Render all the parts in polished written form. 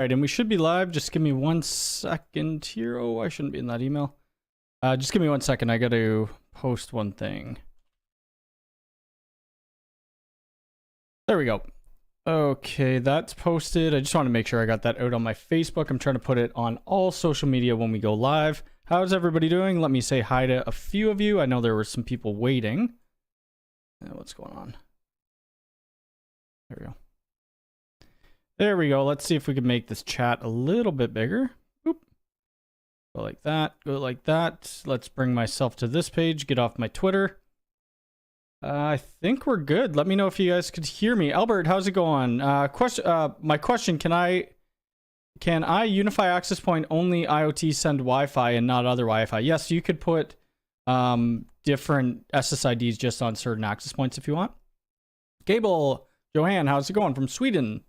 right, and we should be live. Just give me 1 second here. Oh, I shouldn't be in that email. Just give me 1 second. I got to post one thing. There we go. Okay, that's posted. I just want to make sure I got that out on my Facebook. I'm trying to put it on all social media when we go live. How's everybody doing? Let me say hi to a few of you. I know there were some people waiting. What's going on? There we go. There we go. Let's see if we can make this chat a little bit bigger. Boop. Go like that. Go like that. Let's bring myself to this page. Get off my Twitter. I think we're good. Let me know if you guys could hear me. Albert, how's it going? My question, can I Unifi access point only IoT send Wi-Fi and not other Wi-Fi? Yes, you could put different SSIDs just on certain access points if you want. Gable, Johan, how's it going from Sweden?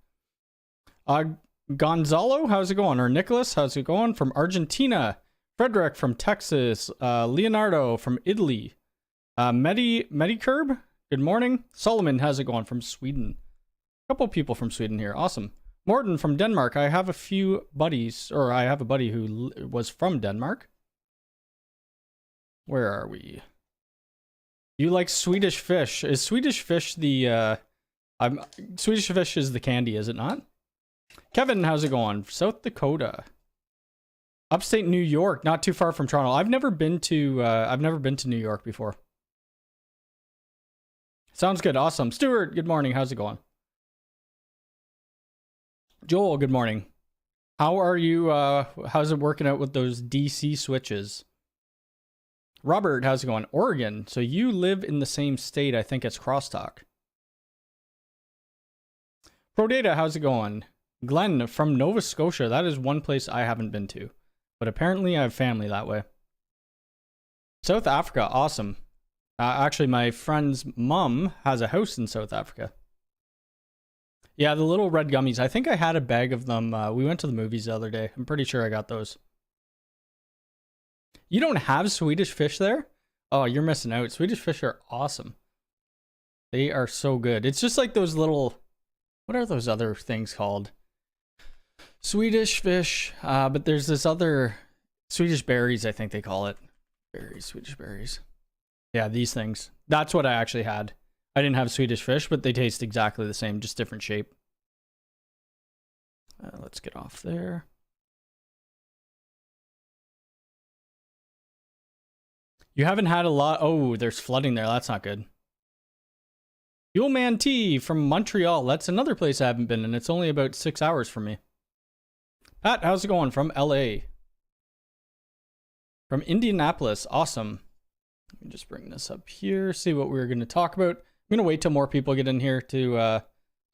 Gonzalo, how's it going? Or Nicholas, how's it going from Argentina? Frederick from Texas. Leonardo from Italy. Medicurb, good morning. Solomon, how's it going from Sweden? A couple people from Sweden here. Awesome. Morton from Denmark. I have a few buddies, or I have a buddy who was from Denmark. Where are we? You like Swedish fish? Is Swedish fish the Swedish fish is the candy, is it not? Kevin, how's it going? South Dakota. Upstate New York, not too far from Toronto. I've never been to New York before. Sounds good. Awesome. Stuart, good morning. How's it going? Joel, good morning. How are you? How's it working out with those DC switches? Robert, how's it going? Oregon. So you live in the same state, I think, as Crosstalk. ProData, how's it going? Glenn from Nova Scotia. That is one place I haven't been to, but apparently I have family that way. South Africa. Awesome. Actually, my friend's mom has a house in South Africa. Yeah, the little red gummies. I think I had a bag of them. We went to the movies the other day. I'm pretty sure I got those. You don't have Swedish fish there? Oh, you're missing out. Swedish fish are awesome. They are so good. It's just like those little... What are those other things called? Swedish fish. But there's this other... Swedish berries, I think they call it. Berries, Swedish berries. Yeah, these things. That's what I actually had. I didn't have Swedish fish, but they taste exactly the same, just different shape. Let's get off there. You haven't had a lot. Oh, there's flooding there. That's not good. Fuelman T from Montreal. That's another place I haven't been, and it's only about 6 hours from me. Pat, how's it going? From LA. From Indianapolis. Awesome. Let me just bring this up here, see what we're going to talk about. I'm going to wait till more people get in here to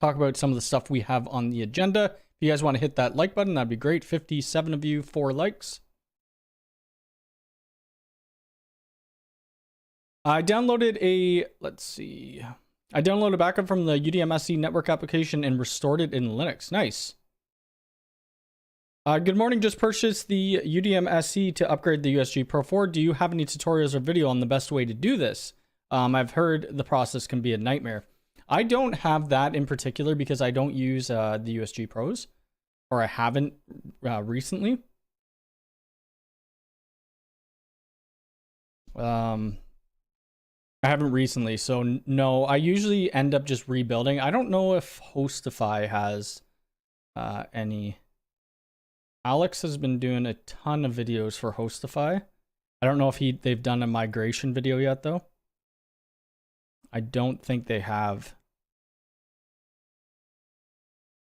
talk about some of the stuff we have on the agenda. If you guys want to hit that like button, that'd be great. 57 of you, 4 likes. I downloaded a, let's see. I downloaded a backup from the UDMSC network application and restored it in Linux. Nice. Good morning. Just purchased the UDMSC to upgrade the USG Pro 4. Do you have any tutorials or video on the best way to do this? I've heard the process can be a nightmare. I don't have that in particular because I don't use the USG Pros, or I haven't recently. I haven't recently, so no. I usually end up just rebuilding. I don't know if Hostify has any. Alex has been doing a ton of videos for Hostify. I don't know if they've done a migration video yet, though. I don't think they have.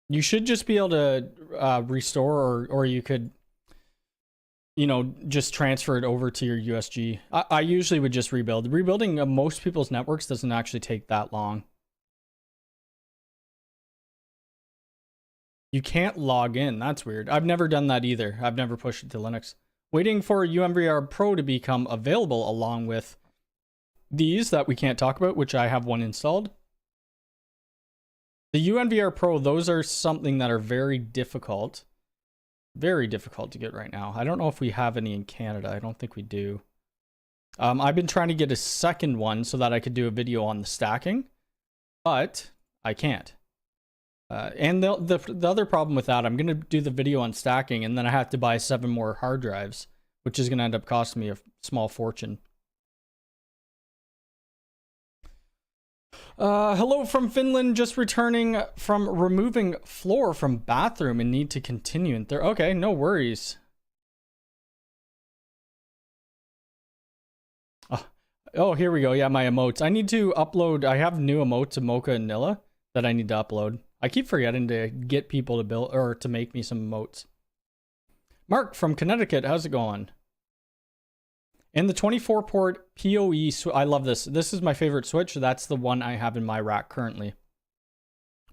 You should just be able to restore, or you could, you know, just transfer it over to your USG. I usually would just rebuild. Rebuilding most people's networks doesn't actually take that long. You can't log in. That's weird. I've never done that either. I've never pushed it to Linux. Waiting for UMVR Pro to become available along with these that we can't talk about, which I have one installed. The UNVR Pro, those are something that are very difficult to get right now. I don't know if we have any in Canada. I don't think we do. I've been trying to get a second one so that I could do a video on the stacking, but I can't. And the other problem with that, I'm going to do the video on stacking, and then I have to buy 7 more hard drives, which is going to end up costing me a small fortune. Hello from Finland, just returning from removing floor from bathroom and need to continue. Okay, no worries. Oh, here we go. Yeah, my emotes. I need to upload. I have new emotes of Mocha and Nilla that I need to upload. I keep forgetting to get people to build or to make me some emotes. Mark from Connecticut, how's it going? And the 24 port PoE, I love this. This is my favorite switch. That's the one I have in my rack currently.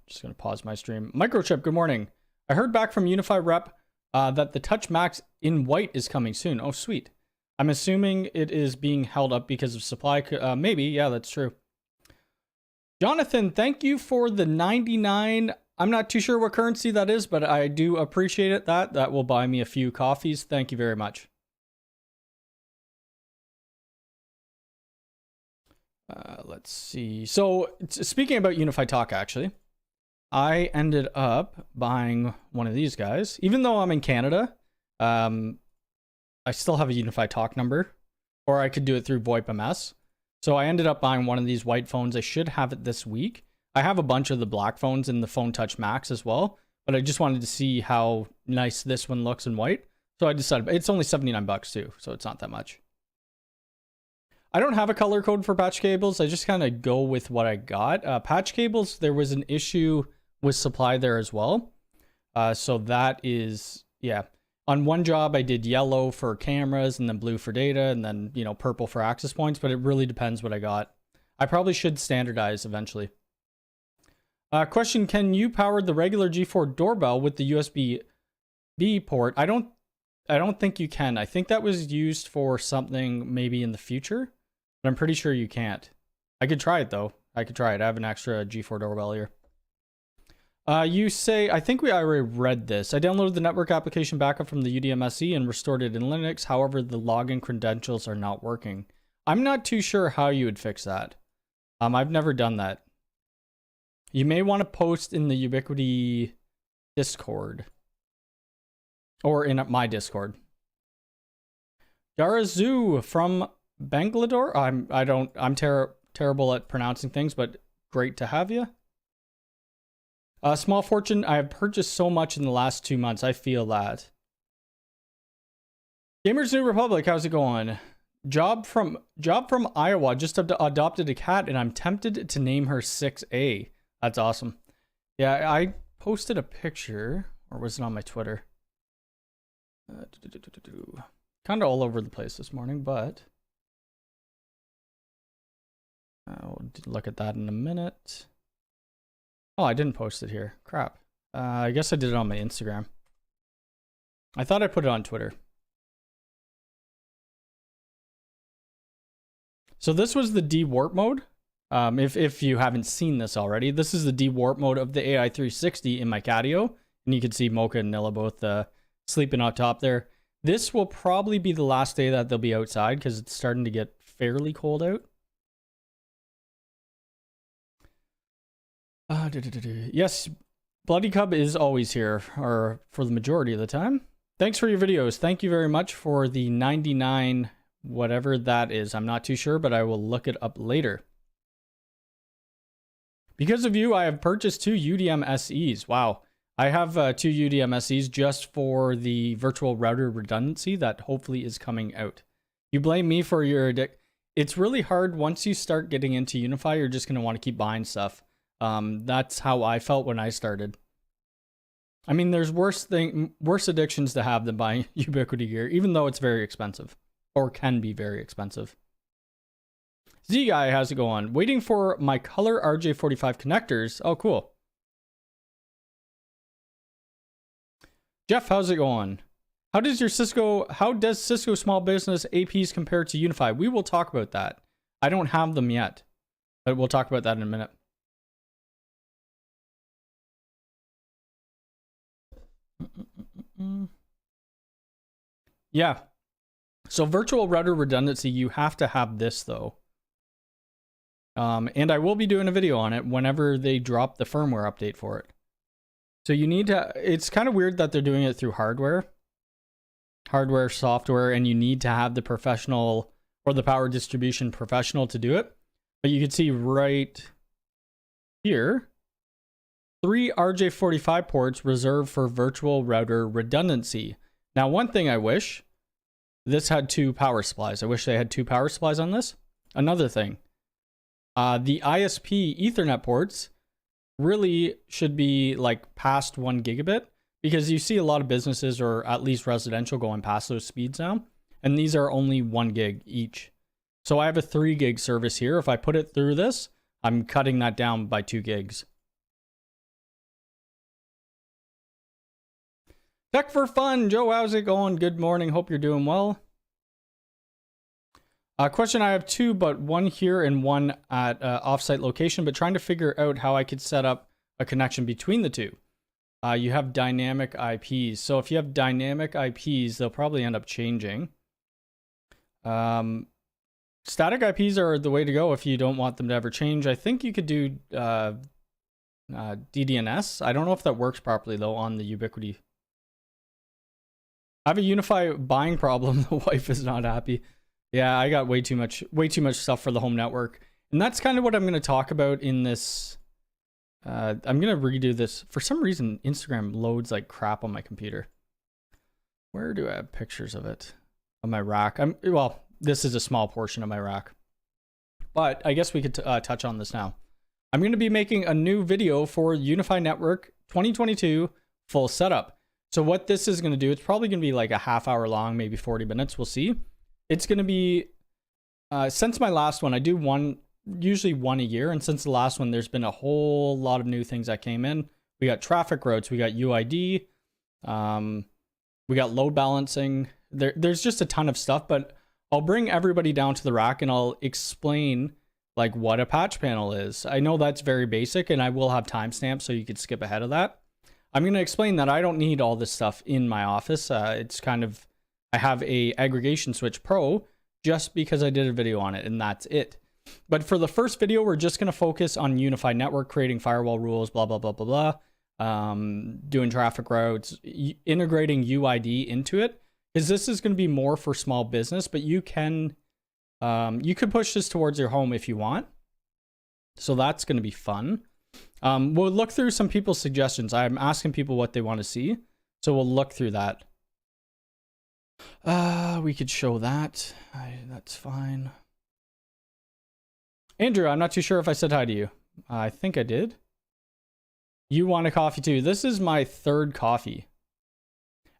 Just going to pause my stream. Microchip, good morning. I heard back from Unifi rep that the Touch Max in white is coming soon. Oh, sweet. I'm assuming it is being held up because of supply. Maybe, yeah, that's true. Jonathan, thank you for the 99. I'm not too sure what currency that is, but I do appreciate it. That will buy me a few coffees. Thank you very much. Let's see. So speaking about Unifi Talk, actually, I ended up buying one of these guys. Even though I'm in Canada, I still have a Unifi Talk number, or I could do it through VOIP.MS. So I ended up buying one of these white phones. I should have it this week. I have a bunch of the black phones and the Phone Touch Max as well, but I just wanted to see how nice this one looks in white. So I decided, it's only 79 bucks too, so it's not that much. I don't have a color code for patch cables. I just kind of go with what I got. Patch cables, there was an issue with supply there as well. So that is, yeah. On one job, I did yellow for cameras and then blue for data and then, you know, purple for access points, but it really depends what I got. I probably should standardize eventually. Question, can you power the regular G4 doorbell with the USB-B port? I don't think you can. I think that was used for something maybe in the future, but I'm pretty sure you can't. I could try it though. I could try it. I have an extra G4 doorbell here. You say, I think we already read this. I downloaded the network application backup from the UDMSE and restored it in Linux. However, the login credentials are not working. I'm not too sure how you would fix that. I've never done that. You may want to post in the Ubiquity Discord. Or in my Discord. Yarazoo from Bangalore. I'm terrible at pronouncing things, but great to have you. Small Fortune, I have purchased so much in the last 2 months. I feel that. Gamers New Republic, how's it going? Job from Iowa, just adopted a cat and I'm tempted to name her 6A. That's awesome. Yeah, I posted a picture, or was it on my Twitter? Kind of all over the place this morning, but I'll look at that in a minute. Oh, I didn't post it here. Crap. I guess I did it on my Instagram. I thought I put it on Twitter. So this was the de-warp mode. If you haven't seen this already, this is the de-warp mode of the AI360 in my Catio. And you can see Mocha and Nilla both sleeping on top there. This will probably be the last day that they'll be outside because it's starting to get fairly cold out. Yes, Bloody Cub is always here, or for the majority of the time. Thanks for your videos. Thank you very much for the 99, whatever that is. I'm not too sure, but I will look it up later. Because of you, I have purchased 2 UDM SEs. Wow. I have 2 UDM SEs just for the virtual router redundancy that hopefully is coming out. You blame me for your It's really hard once you start getting into Unifi, you're just going to want to keep buying stuff. That's how I felt when I started. I mean, there's worse addictions to have than buying Ubiquity gear, even though it's very expensive, or can be very expensive. Z guy, how's it going? Waiting for my color RJ45 connectors. Oh, cool. Jeff, how's it going? How does Cisco Small Business APs compare to Unifi? We will talk about that. I don't have them yet, but we'll talk about that in a minute. Yeah. So virtual router redundancy, you have to have this though. And I will be doing a video on it whenever they drop the firmware update for it. So you need to, it's kind of weird that they're doing it through hardware, software, and you need to have the professional or the power distribution professional to do it. But you can see right here, 3 RJ45 ports reserved for virtual router redundancy. Now, one thing I wish, this had 2 power supplies. I wish they had 2 power supplies on this. Another thing, the ISP Ethernet ports really should be like past 1 gigabit, because you see a lot of businesses, or at least residential, going past those speeds now. And these are only 1 gig each. So I have a 3 gig service here. If I put it through this, I'm cutting that down by 2 gigs. Tech for fun. Joe, how's it going? Good morning. Hope you're doing well. Question, I have 2, but 1 here and 1 at offsite location, but trying to figure out how I could set up a connection between the 2. You have dynamic IPs. So if you have dynamic IPs, they'll probably end up changing. Static IPs are the way to go if you don't want them to ever change. I think you could do DDNS. I don't know if that works properly though on the Ubiquiti. I have a Unifi buying problem. The wife is not happy. Yeah, I got way too much stuff for the home network. And that's kind of what I'm going to talk about in this. I'm going to redo this. For some reason, Instagram loads like crap on my computer. Where do I have pictures of it? On my rack. Well, this is a small portion of my rack. But I guess we could touch on this now. I'm going to be making a new video for Unifi Network 2022 full setup. So what this is going to do, it's probably going to be like a half hour long, maybe 40 minutes. We'll see. It's going to be, since my last one, I do usually one a year. And since the last one, there's been a whole lot of new things that came in. We got traffic routes, we got UID, we got load balancing. There's just a ton of stuff, but I'll bring everybody down to the rack and I'll explain like what a patch panel is. I know that's very basic and I will have timestamps so you could skip ahead of that. I'm going to explain that I don't need all this stuff in my office. It's kind of, I have a aggregation switch pro just because I did a video on it and that's it. But for the first video, we're just going to focus on Unifi Network, creating firewall rules, blah, blah, blah, blah, blah. Doing traffic routes, integrating UID into it. Because this is going to be more for small business, but you could push this towards your home if you want. So that's going to be fun. We'll look through some people's suggestions. I'm asking people what they want to see. So we'll look through that. We could show that. That's fine. Andrew, I'm not too sure if I said hi to you. I think I did. You want a coffee too. This is my 3rd coffee.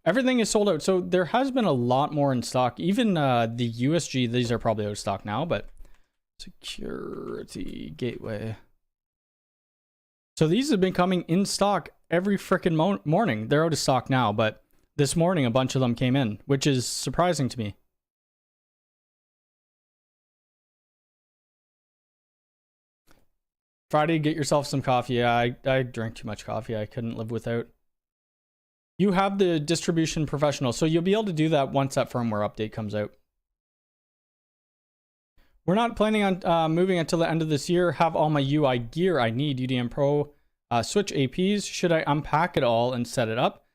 Everything is sold out. So there has been a lot more in stock. Even the USG, these are probably out of stock now, but security gateway. So these have been coming in stock every freaking morning. They're out of stock now, but this morning a bunch of them came in, which is surprising to me. Friday, get yourself some coffee. Yeah, I drank too much coffee. I couldn't live without. You have the distribution professional, so you'll be able to do that once that firmware update comes out. We're not planning on moving until the end of this year. Have all my UI gear I need, UDM Pro, switch APs. Should I unpack it all and set it up?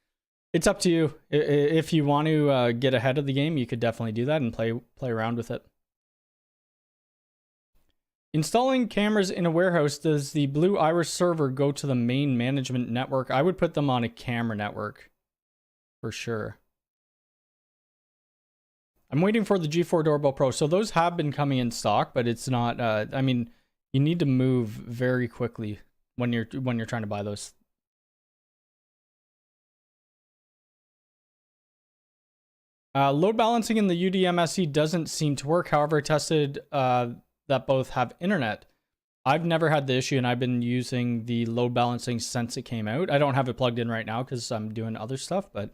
It's up to you. If you want to get ahead of the game, you could definitely do that and play around with it. Installing cameras in a warehouse, does the Blue Iris server go to the main management network? I would put them on a camera network for sure. I'm waiting for the G4 Doorbell Pro. So those have been coming in stock, but it's not, I mean, you need to move very quickly when you're trying to buy those. Load balancing in the UDMSE doesn't seem to work. However, I tested that both have internet. I've never had the issue and I've been using the load balancing since it came out. I don't have it plugged in right now because I'm doing other stuff, but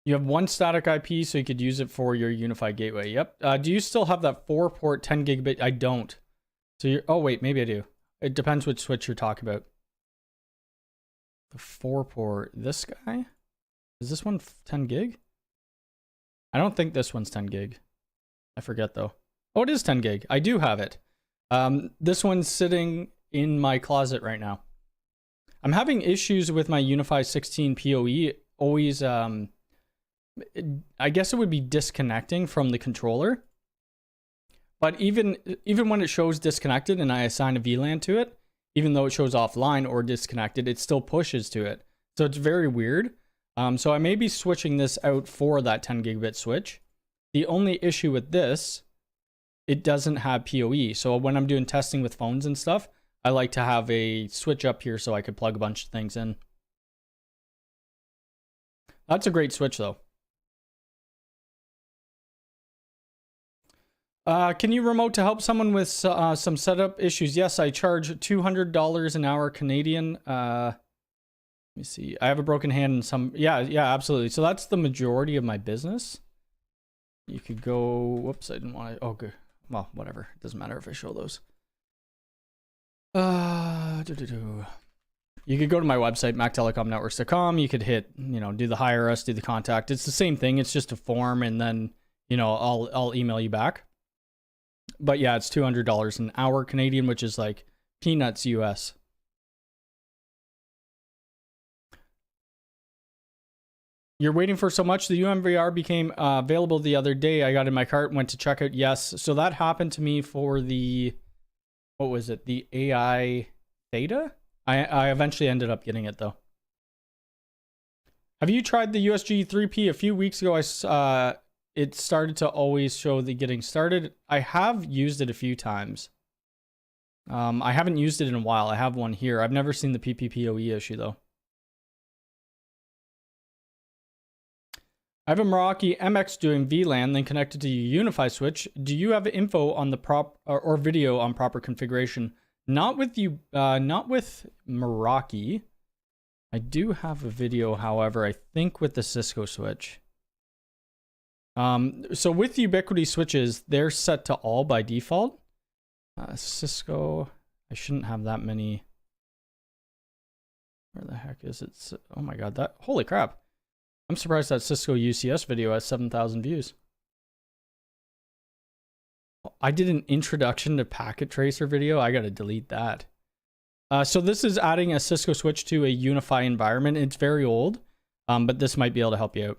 you have 1 static IP, so you could use it for your Unifi gateway. Yep. Do you still have that 4-port 10 gigabit? I don't. So you're, oh wait, maybe I do. It depends which switch you're talking about. The 4-port, this guy? Is this one 10 gig? I don't think this one's 10 gig. I forget though. Oh, it is 10 gig. I do have it. This one's sitting in my closet right now. I'm having issues with my Unifi 16 PoE. Always, I guess it would be disconnecting from the controller. But even when it shows disconnected and I assign a VLAN to it, even though it shows offline or disconnected, it still pushes to it. So it's very weird. So I may be switching this out for that 10 gigabit switch. The only issue with this, it doesn't have PoE. So when I'm doing testing with phones and stuff, I like to have a switch up here so I could plug a bunch of things in. That's a great switch though. Can you remote to help someone with some setup issues? Yes, I charge $200 an hour Canadian. Let me see. I have a broken hand and some. Yeah, absolutely. So that's the majority of my business. You could go. Whoops, I didn't want to. Oh, good. Well, whatever. It doesn't matter if I show those. You could go to my website, mactelecomnetworks.com. You could hit, do the hire us, do the contact. It's the same thing. It's just a form, and then, I'll email you back. But yeah, it's $200 an hour Canadian, which is like peanuts US. You're waiting for so much. The UMVR became available the other day. I got in my cart, went to check out. Yes. So that happened to me for the, what was it? The AI Theta? I eventually ended up getting it though. Have you tried the USG 3P? A few weeks ago, it started to always show the getting started. I have used it a few times. I haven't used it in a while. I have one here. I've never seen the PPPoE issue though. I have a Meraki MX doing VLAN, then connected to your Unifi switch. Do you have info on the or video on proper configuration? Not with you, not with Meraki. I do have a video, however, I think with the Cisco switch. So with Ubiquiti switches, they're set to all by default. Cisco, I shouldn't have that many. Where the heck is it? Oh my God, holy crap. I'm surprised that Cisco UCS video has 7,000 views. I did an introduction to packet tracer video. I got to delete that. So this is adding a Cisco switch to a Unifi environment. It's very old, but this might be able to help you out.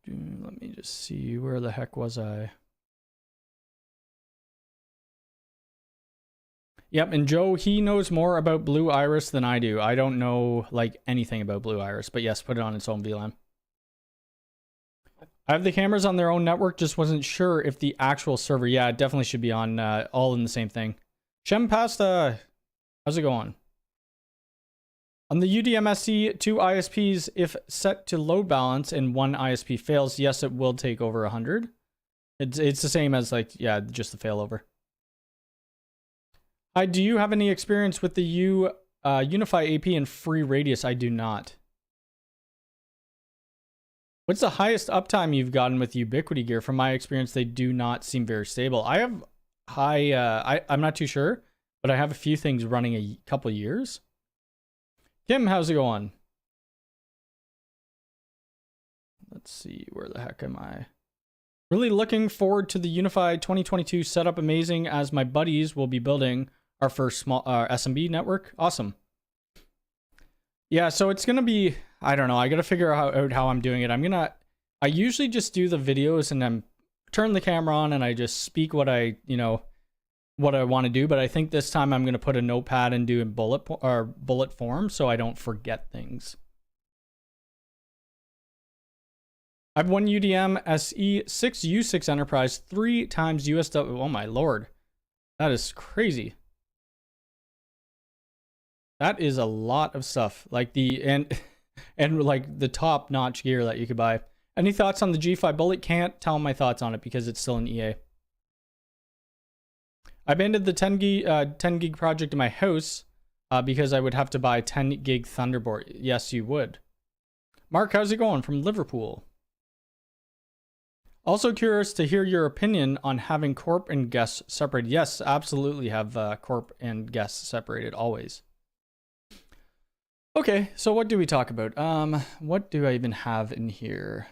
Let me just see, where the heck was I? Yep, and Joe, he knows more about Blue Iris than I do. I don't know like anything about Blue Iris, but yes, put it on its own VLAN. I have the cameras on their own network, just wasn't sure if the actual server. Yeah, it definitely should be on all in the same thing. Shem Pasta, how's it going? On the UDMSC, 2 ISPs, if set to load balance and one ISP fails, yes, it will take over 100. It's the same as like, yeah, just the failover. Hi, do you have any experience with the Unifi AP and free radius? I do not. What's the highest uptime you've gotten with Ubiquiti gear? From my experience, they do not seem very stable. I have high, I'm not too sure, but I have a few things running a couple years. Kim, how's it going? Let's see, where the heck am I? Really looking forward to the Unifi 2022 setup. Amazing, as my buddies will be building our first small SMB network. Awesome. Yeah, so it's gonna be, I don't know, I gotta figure out how I'm doing it. I usually just do the videos and then turn the camera on and I just speak what I want to do, but I think this time I'm going to put a notepad and do in bullet form so I don't forget things. I have one UDM SE, 6 U6 Enterprise, 3 times USW. Oh my lord. That is crazy. That is a lot of stuff. Like and like the top notch gear that you could buy. Any thoughts on the G5 Bullet? Can't tell my thoughts on it because it's still an EA. I abandoned the 10 gig project in my house because I would have to buy 10 gig Thunderbolt. Yes, you would. Mark, how's it going from Liverpool? Also curious to hear your opinion on having corp and guests separated. Yes, absolutely have corp and guests separated always. Okay, so what do we talk about? What do I even have in here?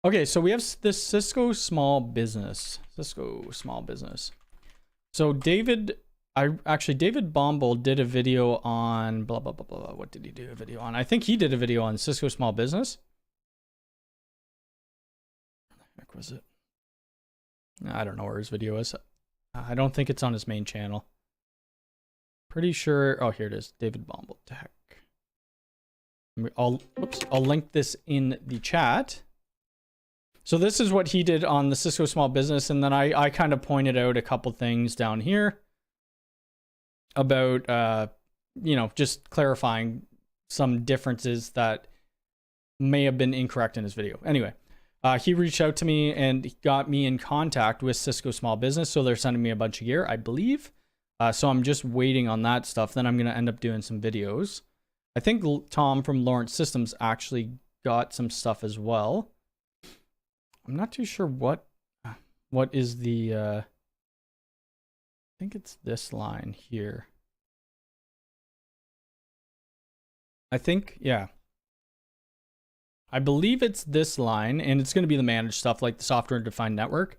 Okay, so we have this Cisco Small Business. Cisco Small Business. So David Bombal did a video on blah, blah, blah, blah, blah. What did he do a video on? I think he did a video on Cisco Small Business. Where the heck was it? I don't know where his video is. I don't think it's on his main channel. Pretty sure. Oh, here it is. David Bombal Tech. I'll link this in the chat. So this is what he did on the Cisco Small Business, and then I kind of pointed out a couple things down here about you know, just clarifying some differences that may have been incorrect in his video. Anyway, he reached out to me and got me in contact with Cisco Small Business, so they're sending me a bunch of gear, I believe. So I'm just waiting on that stuff. Then I'm going to end up doing some videos. I think Tom from Lawrence Systems actually got some stuff as well. I'm not too sure what is the, I think it's this line here. I think, yeah. I believe it's this line, and it's going to be the managed stuff like the software defined network.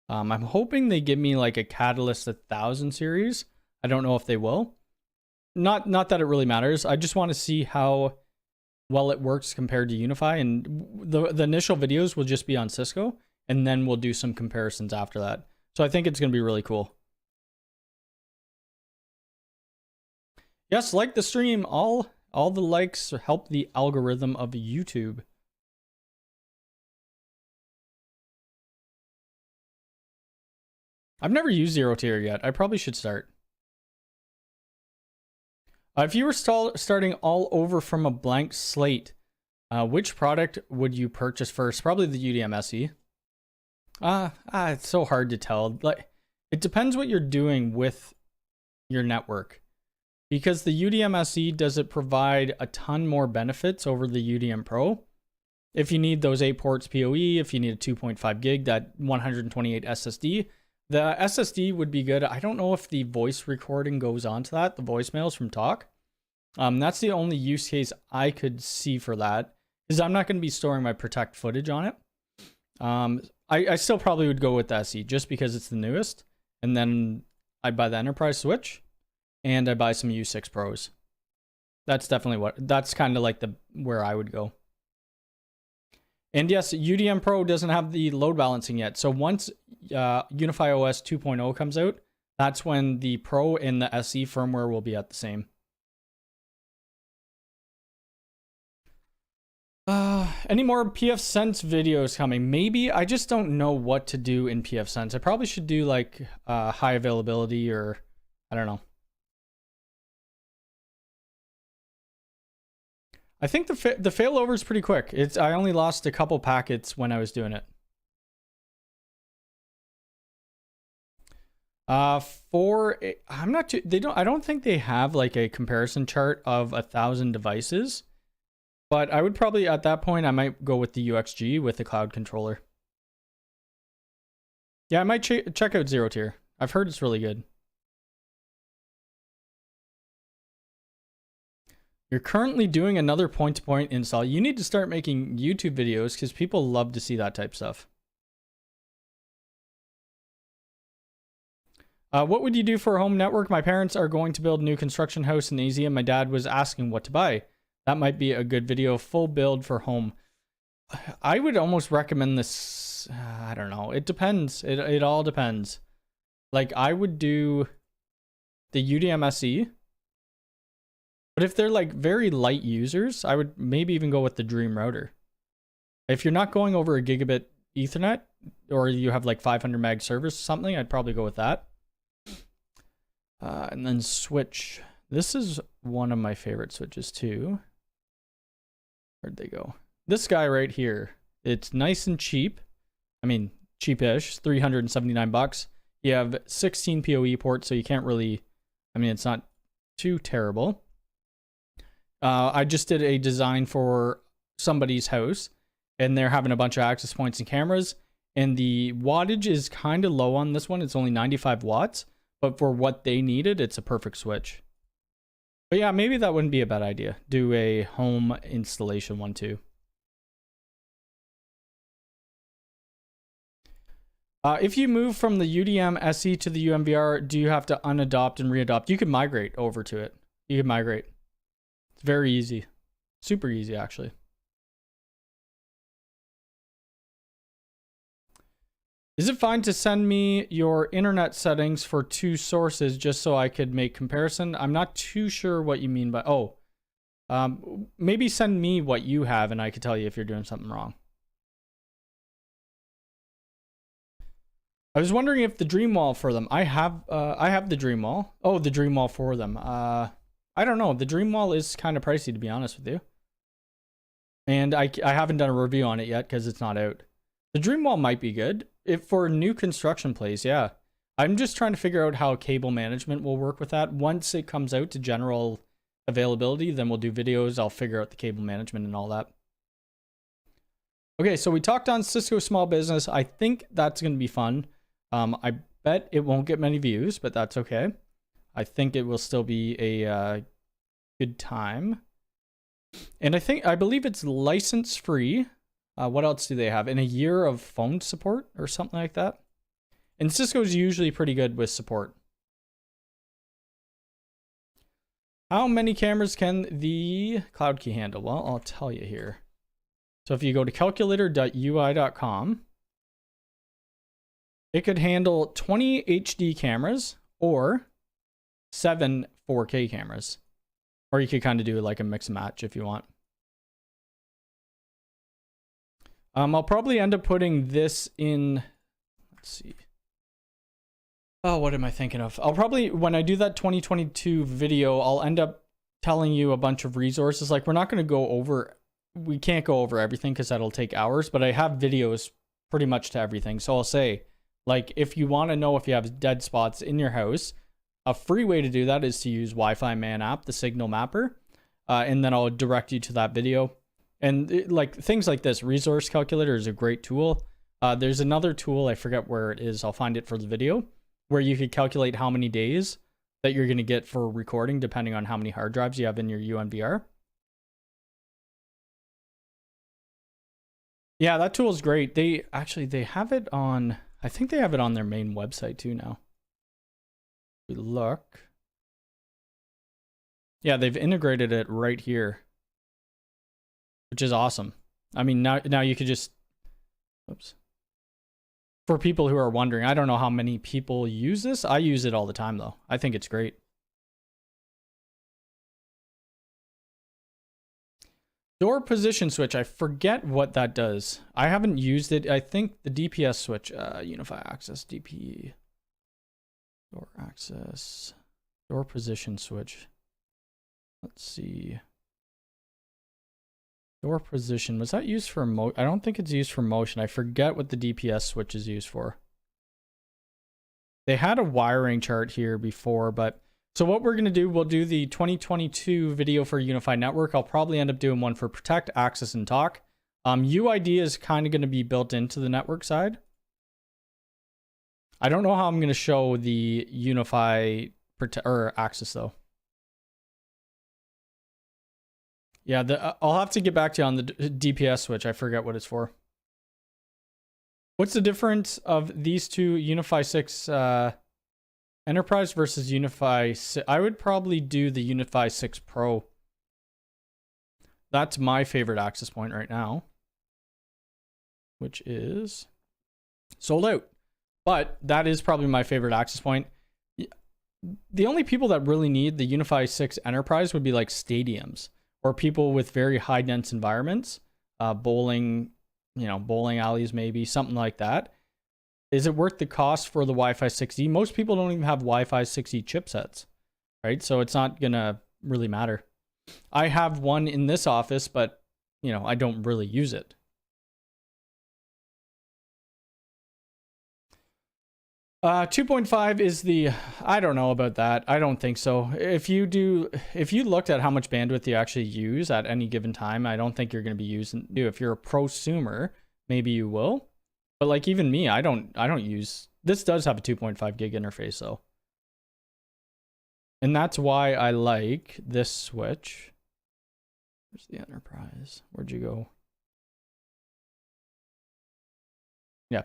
I'm hoping they give me like a Catalyst 1000 series. I don't know if they will. Not that it really matters. I just want to see how well it works compared to Unifi, and the initial videos will just be on Cisco, and then we'll do some comparisons after that. So I think it's going to be really cool. Yes, like the stream. All the likes help the algorithm of YouTube. I've never used Zero Tier yet. I probably should start. If you were starting all over from a blank slate, which product would you purchase first? Probably the UDM SE. It's so hard to tell. Like, it depends what you're doing with your network. Because the UDM SE doesn't provide a ton more benefits over the UDM Pro. If you need those 8 ports PoE, if you need a 2.5 gig, that 128 SSD, the SSD would be good. I don't know if the voice recording goes onto that, the voicemails from Talk. That's the only use case I could see for that, because I'm not going to be storing my Protect footage on it. I still probably would go with the SE just because it's the newest. And then I buy the Enterprise Switch and I buy some U6 Pros. That's definitely that's kind of like where I would go. And yes, UDM Pro doesn't have the load balancing yet. So once Unifi OS 2.0 comes out, that's when the Pro and the SE firmware will be at the same. Any more PF Sense videos coming? Maybe. I just don't know what to do in PF Sense. I probably should do like high availability, or I don't know. I think the failover is pretty quick. I only lost a couple packets when I was doing it. I'm not too, I don't think they have like a comparison chart of 1,000 devices, but I would probably at that point I might go with the UXG with the cloud controller. Yeah, I might check out Zero Tier. I've heard it's really good. You're currently doing another point-to-point install. You need to start making YouTube videos because people love to see that type of stuff. What would you do for a home network? My parents are going to build a new construction house in AZ, and my dad was asking what to buy. That might be a good video. Full build for home. I would almost recommend this. I don't know. It depends. It all depends. Like, I would do the UDM SE. But if they're like very light users, I would maybe even go with the Dream router. If you're not going over a gigabit Ethernet, or you have like 500 meg service or something, I'd probably go with that. And then switch. This is one of my favorite switches too. Where'd they go? This guy right here. It's nice and cheap. I mean, cheapish, 379 bucks. You have 16 PoE ports, so you can't really, I mean, it's not too terrible. I just did a design for somebody's house, and they're having a bunch of access points and cameras, and the wattage is kind of low on this one. It's only 95 watts, but for what they needed, it's a perfect switch. But yeah, maybe that wouldn't be a bad idea. Do a home installation one too. If you move from the UDM SE to the UMVR, do you have to unadopt and readopt? You can migrate over to it. You can migrate. It's very easy. Super easy, actually. Is it fine to send me your internet settings for 2 sources just so I could make comparison? I'm not too sure what you mean by... Oh. Maybe send me what you have and I could tell you if you're doing something wrong. I was wondering if the dream wall for them. I have the dream wall. Oh, the dream wall for them. I don't know. The dream wall is kind of pricey, to be honest with you. And I haven't done a review on it yet because it's not out. The dream wall might be good if for new construction plays. Yeah, I'm just trying to figure out how cable management will work with that. Once it comes out to general availability, then we'll do videos. I'll figure out the cable management and all that. Okay, so we talked on Cisco Small Business. I think that's going to be fun. I bet it won't get many views, but that's okay. I think it will still be a good time. And I believe it's license free. What else do they have? In a year of phone support or something like that? And Cisco's usually pretty good with support. How many cameras can the Cloud Key handle? Well, I'll tell you here. So if you go to calculator.ui.com, it could handle 20 HD cameras or 7 4K cameras. Or you could kind of do like a mix and match if you want. I'll probably end up putting this in, let's see. Oh, what am I thinking of? I'll probably, when I do that 2022 video, I'll end up telling you a bunch of resources. Like, we're not going to go over, we can't go over everything because that'll take hours, but I have videos pretty much to everything. So I'll say, like, if you want to know if you have dead spots in your house, a free way to do that is to use Wi-Fi Man app, the signal mapper, and then I'll direct you to that video. And like things like this, resource calculator is a great tool. There's another tool, I forget where it is, I'll find it for the video, where you could calculate how many days that you're going to get for recording depending on how many hard drives you have in your UNVR. Yeah, that tool is great. They have it on, I think they have it on their main website too now. We look. Yeah, they've integrated it right here, which is awesome. I mean, now you could just, oops. For people who are wondering, I don't know how many people use this. I use it all the time though. I think it's great. Door position switch, I forget what that does. I haven't used it. I think the DPS switch, Unifi access, DP, door access, door position switch. Let's see. Door position, was that used for I don't think it's used for motion. I forget what the DPS switch is used for. They had a wiring chart here before, but so what we're going to do, we'll do the 2022 video for Unified Network. I'll probably end up doing one for Protect, Access, and Talk. UID is kind of going to be built into the network side. I don't know how I'm going to show the Unify or Access though. Yeah, I'll have to get back to you on the DPS switch. I forget what it's for. What's the difference of these two Unifi 6 Enterprise versus Unifi 6? I would probably do the Unifi 6 Pro. That's my favorite access point right now, which is sold out. But that is probably my favorite access point. The only people that really need the Unifi 6 Enterprise would be like stadiums or people with very high dense environments, bowling, bowling alleys, maybe something like that. Is it worth the cost for the Wi-Fi 6E? Most people don't even have Wi-Fi 6E chipsets, right? So it's not gonna really matter. I have one in this office, but I don't really use it. Uh, 2.5 is the, I don't know about that. I don't think so. If you looked at how much bandwidth you actually use at any given time, I don't think you're going to be using, if you're a prosumer, maybe you will. But like even me, I don't use, this does have a 2.5 gig interface though. And that's why I like this switch. Where's the enterprise? Where'd you go? Yeah.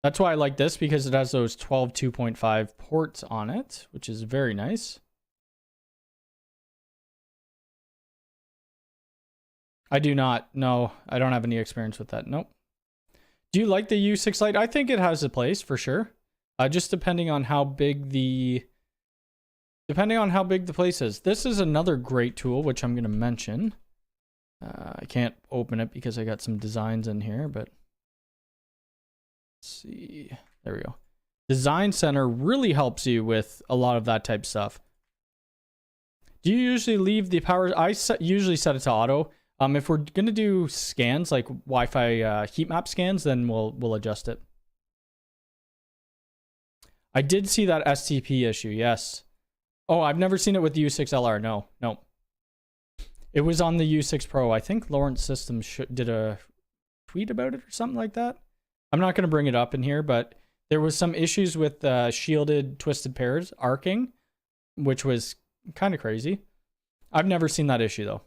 That's why I like this, because it has those 12 2.5 ports on it, which is very nice. I do not. No, I don't have any experience with that. Nope. Do you like the U6 Lite? I think it has a place for sure. Just depending on how big the place is. This is another great tool, which I'm going to mention. I can't open it because I got some designs in here, but let's see. There we go. Design Center really helps you with a lot of that type of stuff. Do you usually leave the power? I usually set it to auto. If we're going to do scans, like Wi-Fi heat map scans, then we'll adjust it. I did see that STP issue, yes. Oh, I've never seen it with the U6LR. No. It was on the U6 Pro. I think Lawrence Systems did a tweet about it or something like that. I'm not going to bring it up in here, but there was some issues with shielded twisted pairs arcing, which was kind of crazy. I've never seen that issue though.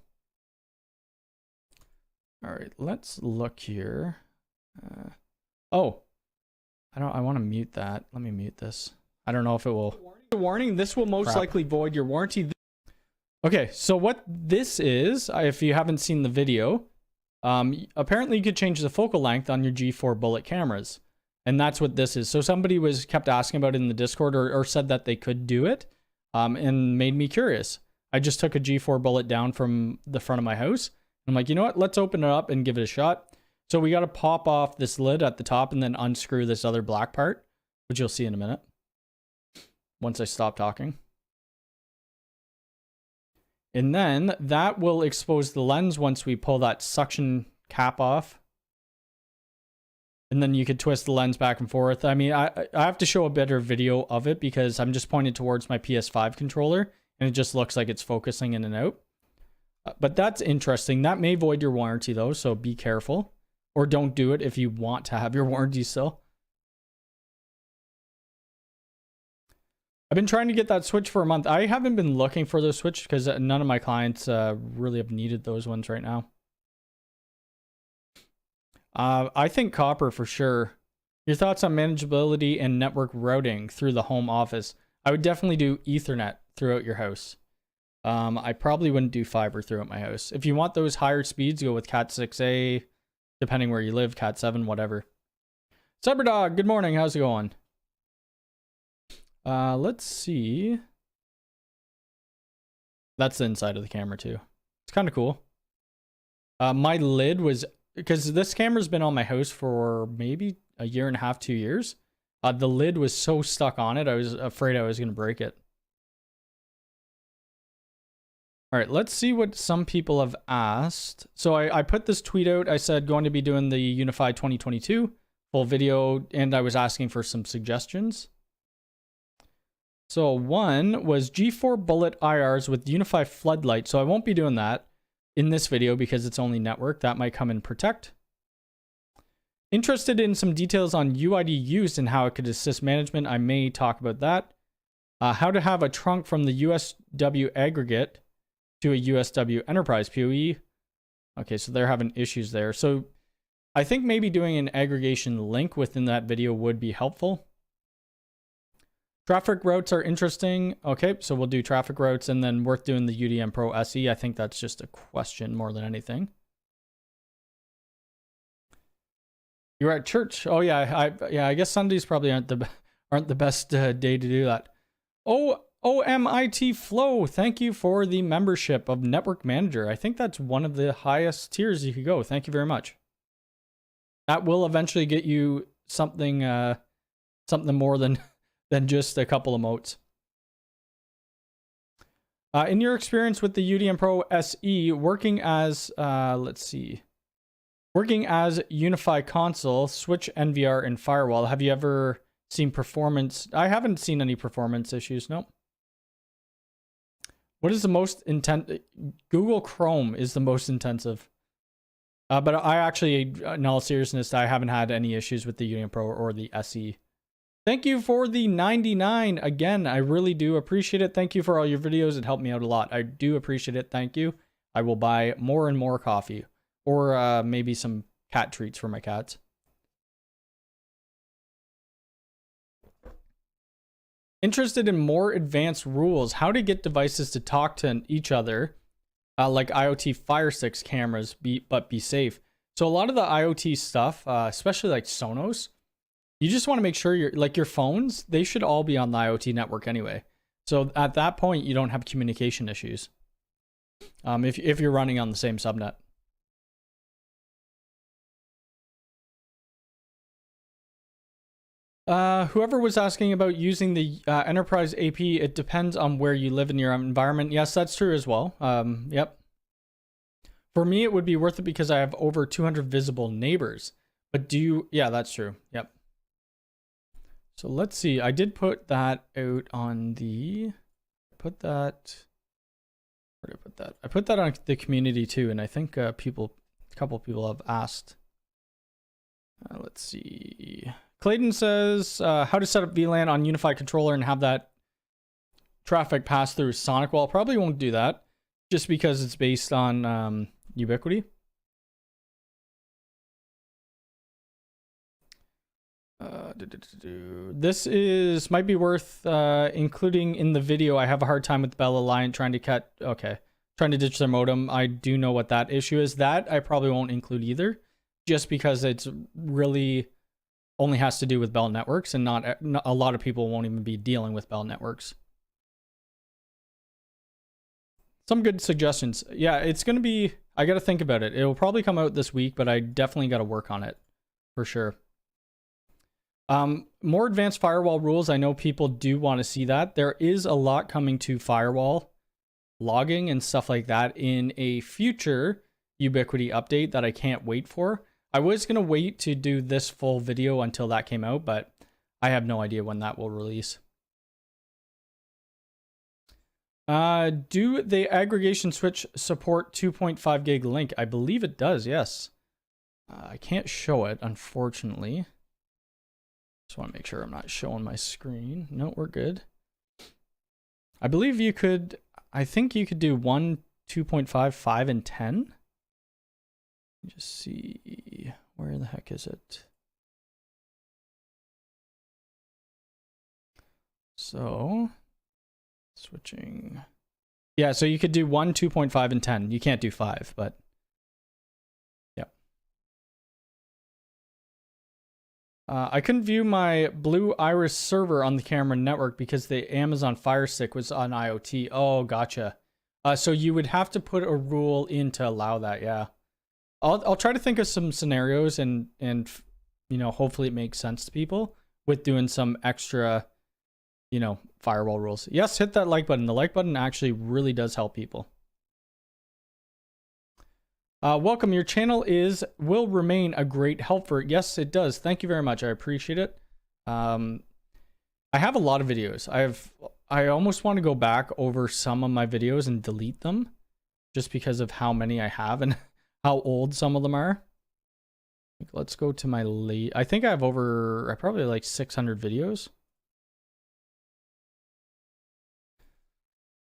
All right, let's look here. I want to mute that. Let me mute this. I don't know if it will. Warning, this will most likely void your warranty. Okay, so what this is, if you haven't seen the video, apparently you could change the focal length on your G4 bullet cameras. And that's what this is. So somebody kept asking about it in the Discord or said that they could do it, and made me curious. I just took a G4 bullet down from the front of my house. I'm like, you know what? Let's open it up and give it a shot. So we got to pop off this lid at the top and then unscrew this other black part, which you'll see in a minute once I stop talking. And then that will expose the lens once we pull that suction cap off. And then you could twist the lens back and forth. I mean, I have to show a better video of it because I'm just pointed towards my PS5 controller and it just looks like it's focusing in and out. But that's interesting. That may void your warranty though, so be careful. Or don't do it if you want to have your warranty still. I've been trying to get that switch for a month. I haven't been looking for those switch because none of my clients really have needed those ones right now. I think copper for sure. Your thoughts on manageability and network routing through the home office? I would definitely do Ethernet throughout your house. I probably wouldn't do fiber throughout my house. If you want those higher speeds, go with Cat 6A, depending where you live, Cat 7, whatever. Cyberdog, good morning. How's it going? Let's see. That's the inside of the camera too. It's kind of cool. My lid was, because this camera's been on my house for maybe a year and a half, 2 years. The lid was so stuck on it, I was afraid I was going to break it. All right, let's see what some people have asked. So I put this tweet out. I said going to be doing the Unifi 2022 full video, and I was asking for some suggestions. So one was G4 bullet IRs with Unifi floodlight. So I won't be doing that in this video because it's only network. That might come in Protect. Interested in some details on UID used and how it could assist management. I may talk about that. How to have a trunk from the USW aggregate to a USW enterprise PoE. Okay, so they're having issues there. So I think maybe doing an aggregation link within that video would be helpful. Traffic routes are interesting. Okay, so we'll do traffic routes and then worth doing the UDM Pro SE. I think that's just a question more than anything. You're at church. Oh yeah, I guess Sundays probably aren't the best day to do that. Oh, OMIT Flow, thank you for the membership of Network Manager. I think that's one of the highest tiers you could go. Thank you very much. That will eventually get you something more than just a couple emotes. In your experience with the UDM Pro SE, working as Unifi console, switch NVR and firewall, have you ever seen performance? I haven't seen any performance issues. Nope. What is the most intense? Google Chrome is the most intensive. But I actually, in all seriousness, I haven't had any issues with the UDM Pro or the SE. Thank you for the 99. Again, I really do appreciate it. Thank you for all your videos. It helped me out a lot. I do appreciate it. Thank you. I will buy more and more coffee, or maybe some cat treats for my cats. Interested in more advanced rules, how to get devices to talk to each other, like IoT Fire Sticks cameras, but be safe. So a lot of the IoT stuff, especially like Sonos, you just want to make sure your phones, they should all be on the IoT network anyway. So at that point, you don't have communication issues. If you're running on the same subnet. Whoever was asking about using the enterprise AP, it depends on where you live in your environment. Yes, that's true as well. Yep. For me, it would be worth it because I have over 200 visible neighbors. But yeah, that's true. Yep. So let's see. I did put that out on the, where did I put that? I put that on the community too. And I think a couple people have asked. Let's see. Clayton says, how to set up VLAN on Unifi controller and have that traffic pass through Sonic. Well, I probably won't do that just because it's based on Ubiquiti. This might be worth including in the video. I have a hard time with Bell Alliant trying to ditch their modem. I do know what that issue is. That I probably won't include either, just because it's really only has to do with Bell networks, and not a lot of people won't even be dealing with Bell networks. Some good suggestions. Yeah, it's going to be, I got to think about it. It'll probably come out this week, but I definitely got to work on it for sure. More advanced firewall rules. I know people do want to see that. There is a lot coming to firewall logging and stuff like that in a future Ubiquiti update that I can't wait for. I was going to wait to do this full video until that came out, but I have no idea when that will release. Do the aggregation switch support 2.5 gig link? I believe it does, yes. I can't show it, unfortunately. Just want to make sure I'm not showing my screen. No, we're good. I believe you could, I think you could do 1, 2.5, 5, and 10. Just see, where the heck is it? So, switching. Yeah, so you could do 1, 2.5, and 10. You can't do 5, but yeah. I couldn't view my Blue Iris server on the camera network because the Amazon Fire Stick was on IoT. Oh, gotcha. So you would have to put a rule in to allow that, yeah. I'll try to think of some scenarios and you know, hopefully it makes sense to people with doing some extra, you know, firewall rules. Yes, hit that like button. The like button actually really does help people. Welcome. Your channel will remain a great help for it. Yes, it does. Thank you very much. I appreciate it. I have a lot of videos. I almost want to go back over some of my videos and delete them just because of how many I have and how old some of them are. Let's go to my I think I have probably like 600 videos.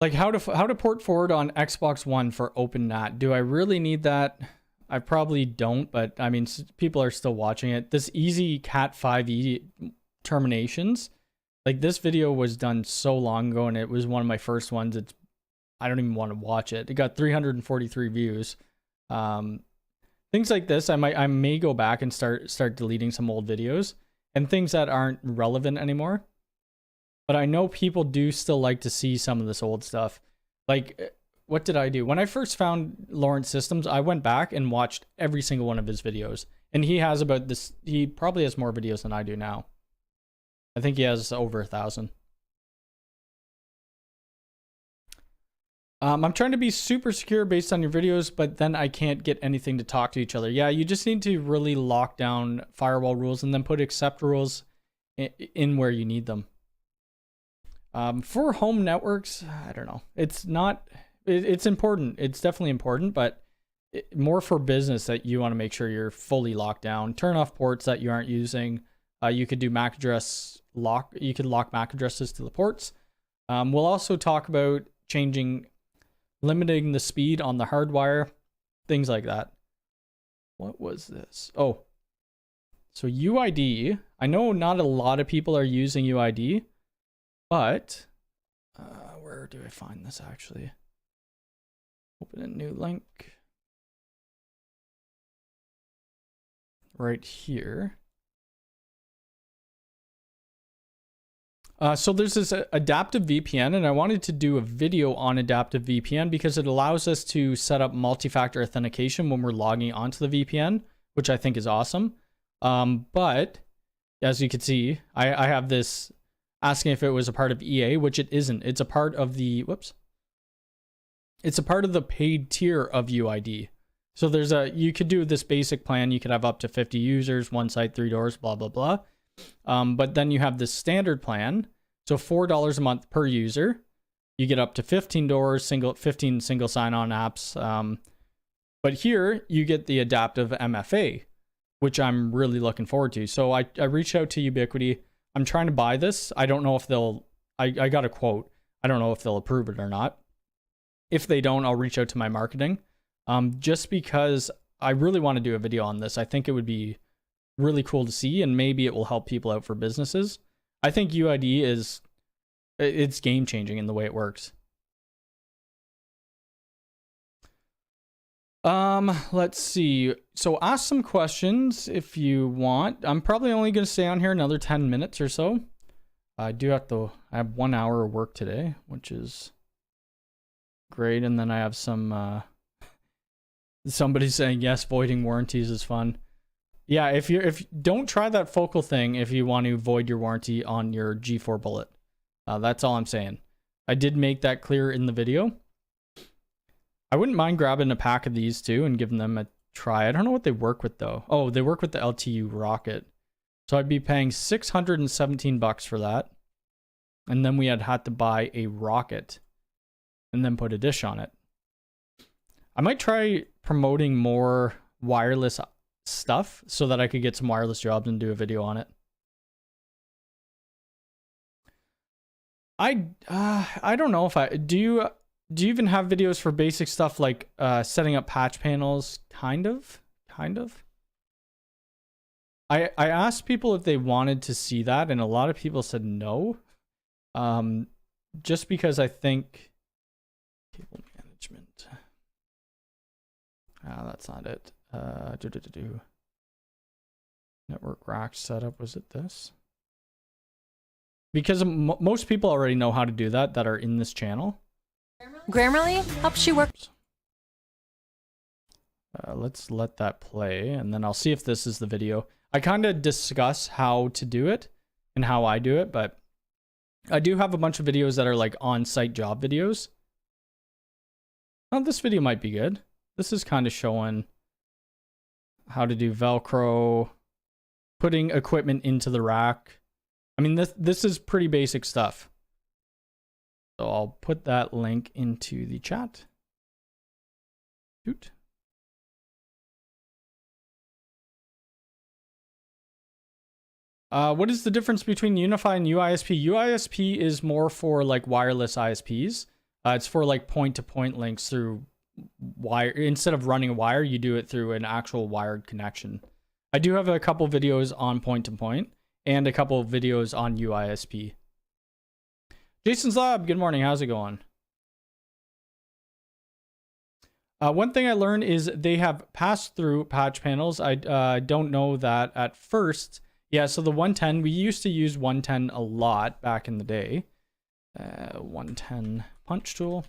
Like how to port forward on Xbox One for OpenNAT. Do I really need that? I probably don't, but I mean, people are still watching it. This easy Cat 5e terminations, like this video was done so long ago and it was one of my first ones. I don't even want to watch it. It got 343 views. Things like this, I may go back and start deleting some old videos and things that aren't relevant anymore. But I know people do still like to see some of this old stuff. Like, what did I do? When I first found Lawrence Systems, I went back and watched every single one of his videos. And he has he probably has more videos than I do now. I think he has over 1,000. I'm trying to be super secure based on your videos, but then I can't get anything to talk to each other. Yeah, you just need to really lock down firewall rules and then put accept rules in where you need them. For home networks, I don't know. It's important. It's definitely important, but more for business that you want to make sure you're fully locked down. Turn off ports that you aren't using. You could do MAC address lock MAC addresses to the ports. We'll also talk about limiting the speed on the hardwire, things like that. What was this? Oh, so UID. I know not a lot of people are using UID, but where do I find this actually? Open a new link. Right here. So there's this adaptive VPN, and I wanted to do a video on adaptive VPN because it allows us to set up multi-factor authentication when we're logging onto the VPN, which I think is awesome. But as you can see, I have this asking if it was a part of EA, which it isn't. It's a part of the, it's a part of the paid tier of UID. So you could do this basic plan. You could have up to 50 users, one site, 3 doors, blah, blah, blah. But then you have this standard plan. So $4 a month per user. You get up to 15 doors, 15 single sign-on apps. But here you get the adaptive MFA, which I'm really looking forward to. So I reached out to Ubiquiti. I'm trying to buy this. I don't know if I got a quote. I don't know if they'll approve it or not. If they don't, I'll reach out to my marketing. Just because I really want to do a video on this. I think it would be really cool to see, and maybe it will help people out for businesses. I think UID it's game changing in the way it works. Let's see. So ask some questions if you want. I'm probably only going to stay on here another 10 minutes or so. I have 1 hour of work today, which is great. And then I have somebody saying, yes, voiding warranties is fun. Yeah, if don't try that focal thing if you want to void your warranty on your G4 Bullet. That's all I'm saying. I did make that clear in the video. I wouldn't mind grabbing a pack of these too and giving them a try. I don't know what they work with though. Oh, they work with the LTU rocket. So I'd be paying $617 for that. And then we had to buy a rocket and then put a dish on it. I might try promoting more wireless stuff so that I could get some wireless jobs and do a video on it. I don't know if do you even have videos for basic stuff like setting up patch panels? Kind of. I asked people if they wanted to see that, and a lot of people said no. Just because I think cable management. That's not it. Network rack setup, was it this? Because most people already know how to do that are in this channel. Grammarly helps you work. Let's let that play, and then I'll see if this is the video. I kind of discuss how to do it and how I do it, but I do have a bunch of videos that are like on-site job videos. Oh, this video might be good. This is kind of showing how to do Velcro, putting equipment into the rack. I mean, this is pretty basic stuff. So I'll put that link into the chat. Shoot. What is the difference between Unifi and UISP? UISP is more for like wireless ISPs. It's for like point-to-point links through wire. Instead of running a wire, you do it through an actual wired connection. I do have a couple videos on point-to-point and a couple of videos on UISP. Jason's Lab, good morning. How's it going? One thing I learned is they have pass-through patch panels. I don't know that at first. Yeah, so the 110, we used to use 110 a lot back in the day. 110 punch tool.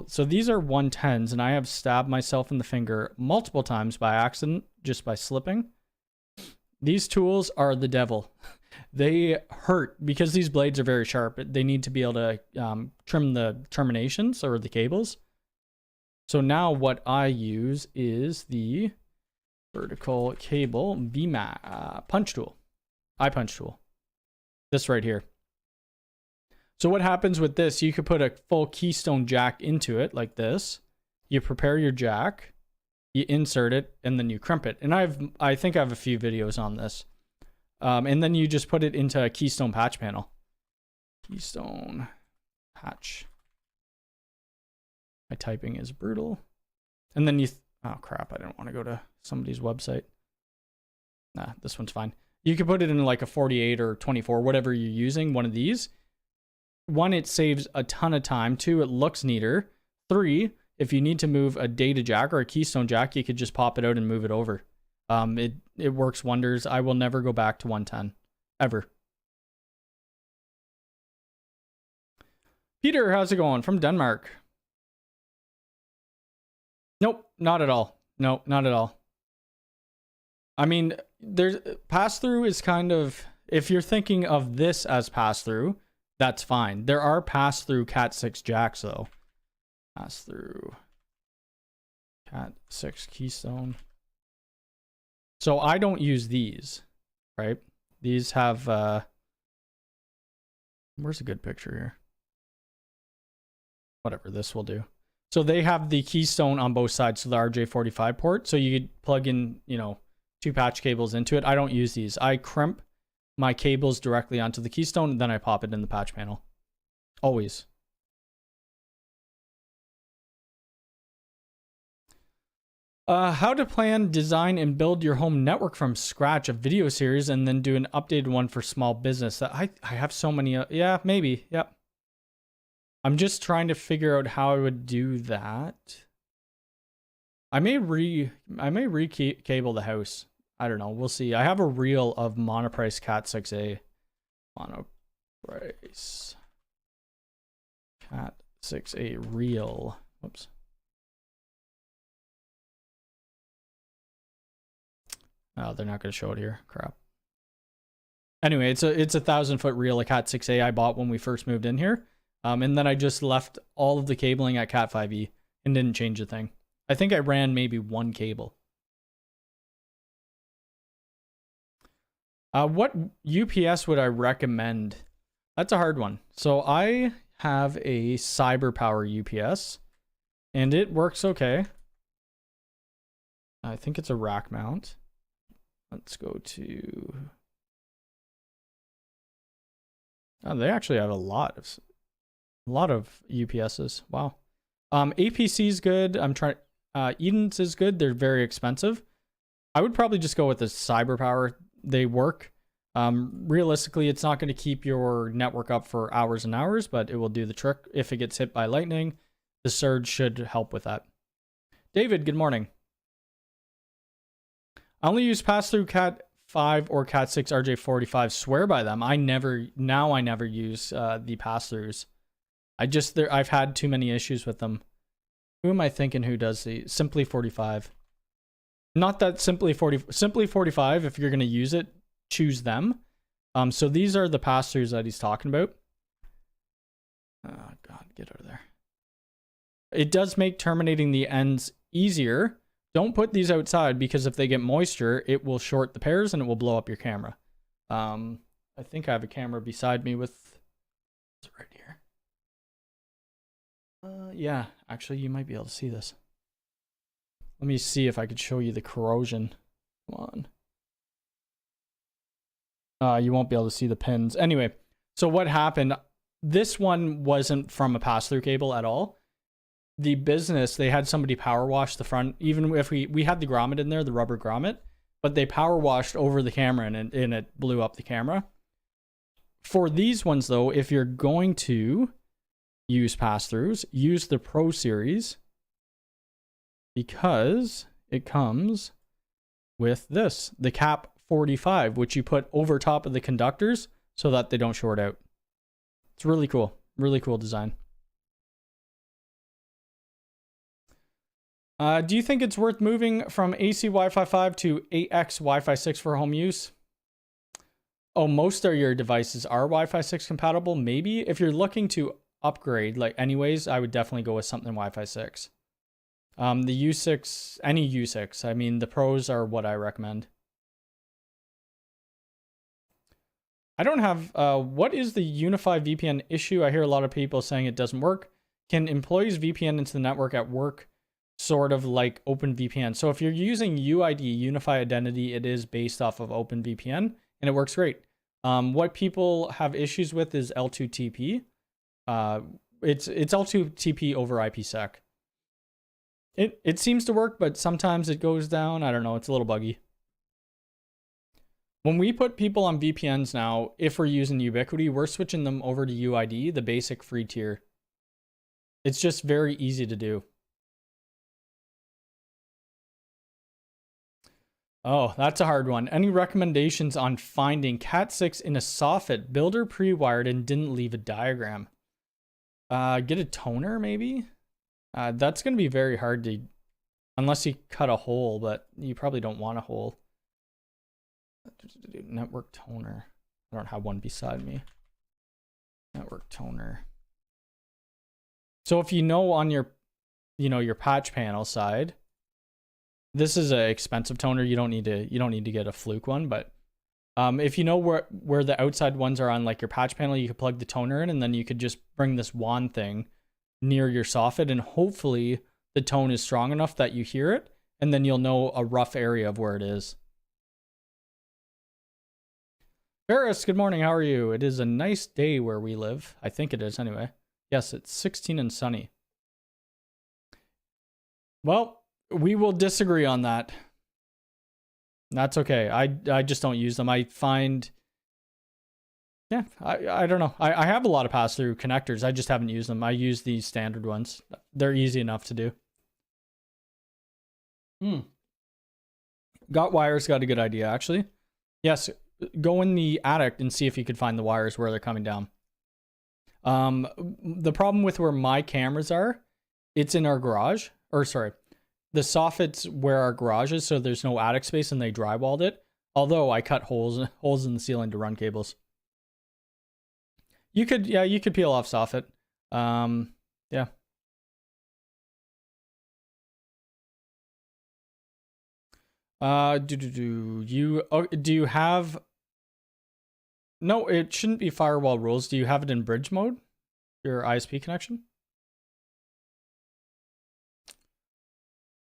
So these are 110s, and I have stabbed myself in the finger multiple times by accident, just by slipping. These tools are the devil. They hurt because these blades are very sharp. They need to be able to trim the terminations or the cables. So now what I use is the vertical cable punch tool, punch tool. This right here. So what happens with this, you could put a full keystone jack into it like this. You prepare your jack, you insert it, and then you crimp it. And I think I have a few videos on this. And then you just put it into a Keystone patch panel. Keystone patch. My typing is brutal. And then you, oh crap, I didn't want to go to somebody's website. Nah, this one's fine. You can put it in like a 48 or 24, whatever you're using, one of these. 1, it saves a ton of time. 2, it looks neater. 3, if you need to move a data jack or a Keystone jack, you could just pop it out and move it over. It works wonders. I will never go back to 110, ever. Peter, how's it going? From Denmark. Nope, not at all. No, not at all. I mean, there's pass-through is kind of, if you're thinking of this as pass-through, that's fine. There are pass-through Cat 6 jacks though. Pass-through Cat 6 Keystone. So I don't use these, right? These have, where's a good picture here? Whatever, this will do. So they have the Keystone on both sides, so the RJ45 port. So you could plug in, you know, 2 patch cables into it. I don't use these. I crimp my cables directly onto the Keystone, and then I pop it in the patch panel. Always. How to plan, design, and build your home network from scratch, a video series, and then do an updated one for small business. I have so many. Yeah, maybe. Yep. I'm just trying to figure out how I would do that. I may re-cable the house. I don't know. We'll see. I have a reel of Monoprice Cat 6A. Monoprice Cat 6A reel. Whoops. Oh, they're not going to show it here. Crap. Anyway, it's a 1,000-foot reel of Cat 6A I bought when we first moved in here. And then I just left all of the cabling at Cat 5e and didn't change a thing. I think I ran maybe 1 cable. What UPS would I recommend? That's a hard one. So I have a CyberPower UPS, and it works okay. I think it's a rack mount. Let's go to... Oh, they actually have a lot of UPSs. Wow. APC is good. I'm trying. Eden's is good. They're very expensive. I would probably just go with the CyberPower. They work. Realistically, it's not going to keep your network up for hours and hours, but it will do the trick. If it gets hit by lightning, the surge should help with that. David, good morning. I only use pass-through Cat 5 or Cat 6 RJ45. Swear by them. I never use the pass-throughs. I've had too many issues with them. Who am I thinking who does the Simply 45? Not that Simply 45, if you're going to use it, choose them. So these are the pass-throughs that he's talking about. Oh God, get out of there. It does make terminating the ends easier. Don't put these outside because if they get moisture, it will short the pairs and it will blow up your camera. I think I have a camera beside me with, it's right here. Yeah, actually you might be able to see this. Let me see if I could show you the corrosion. Come on. You won't be able to see the pins. Anyway, so what happened, this one wasn't from a pass-through cable at all. The business, they had somebody power wash the front, even if we had the grommet in there, the rubber grommet, but they power washed over the camera and it blew up the camera. For these ones though, if you're going to use pass-throughs, use the Pro Series because it comes with this, the Cap 45, which you put over top of the conductors so that they don't short out. It's really cool design. Do you think it's worth moving from AC Wi-Fi 5 to AX Wi-Fi 6 for home use? Oh, most of your devices are Wi-Fi 6 compatible. Maybe if you're looking to upgrade, like anyways, I would definitely go with something Wi-Fi 6. The U6, any U6. I mean, the pros are what I recommend. I don't have, what is the Unifi VPN issue? I hear a lot of people saying it doesn't work. Can employees VPN into the network at work? Sort of like OpenVPN. So if you're using UID, Unified Identity, it is based off of OpenVPN. and it works great. What people have issues with is L2TP. It's L2TP over IPsec. It seems to work, but sometimes it goes down. I don't know. It's a little buggy. When we put people on VPNs now, if we're using Ubiquiti, we're switching them over to UID, the basic free tier. It's just very easy to do. Oh, that's a hard one. Any recommendations on finding Cat6 in a soffit, builder pre-wired and didn't leave a diagram? Get a toner maybe? That's going to be very hard to, unless you cut a hole, but you probably don't want a hole. Network toner. I don't have one beside me. Network toner. So if you know on your, your patch panel side, this is an expensive toner. You don't need to get a fluke one, but if you know where the outside ones are on like your patch panel, you could plug the toner in, and then you could just bring this wand thing near your soffit, and hopefully the tone is strong enough that you hear it, and then you'll know a rough area of where it is. Ferris, good morning. How are you? It is a nice day where we live. I think it is anyway. Yes, it's 16 and sunny. Well, we will disagree on that. That's okay. I just don't use them. I find, yeah, I don't know. I have a lot of pass-through connectors. I just haven't used them. I use these standard ones. They're easy enough to do. Got wires, got a good idea, actually. Yes, go in the attic and see if you could find the wires where they're coming down. The problem with where my cameras are, it's in our garage, or sorry, the soffit's where our garage is, so there's no attic space and they drywalled it. Although I cut holes in the ceiling to run cables. You could peel off soffit. Yeah. Do you have? No, it shouldn't be firewall rules. Do you have it in bridge mode? Your ISP connection?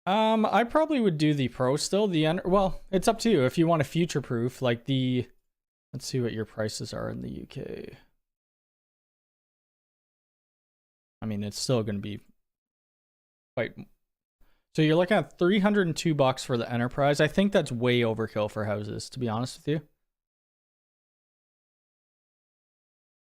I probably would do the Pro still. Well, it's up to you. If you want to future-proof, like let's see what your prices are in the UK. I mean, it's still going to be quite. So you're looking at $302 for the Enterprise. I think that's way overkill for houses, to be honest with you.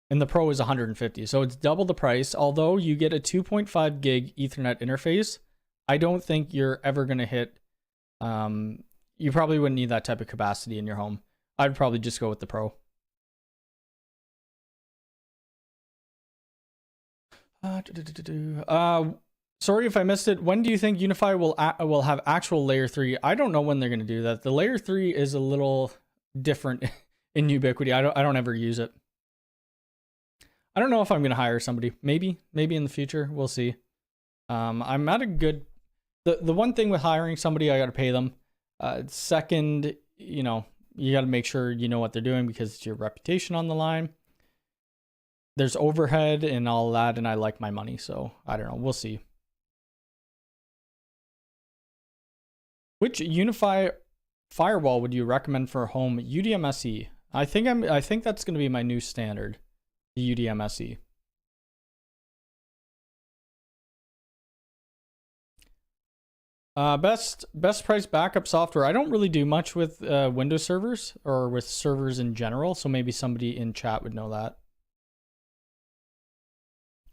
And the Pro is 150, so it's double the price. Although you get a 2.5 gig Ethernet interface, I don't think you're ever going to hit. You probably wouldn't need that type of capacity in your home. I'd probably just go with the Pro. Sorry if I missed it. When do you think Unifi will have actual layer 3? I don't know when they're going to do that. The layer 3 is a little different in Ubiquiti. I don't ever use it. I don't know if I'm going to hire somebody. Maybe in the future. We'll see. I'm at a good. The one thing with hiring somebody, I got to pay them. Second, you got to make sure you know what they're doing because it's your reputation on the line. There's overhead and all that, and I like my money, so I don't know. We'll see. Which Unifi firewall would you recommend for home? UDMSE. I think that's going to be my new standard. The UDMSE. Best price backup software. I don't really do much with Windows servers or with servers in general, so maybe somebody in chat would know that.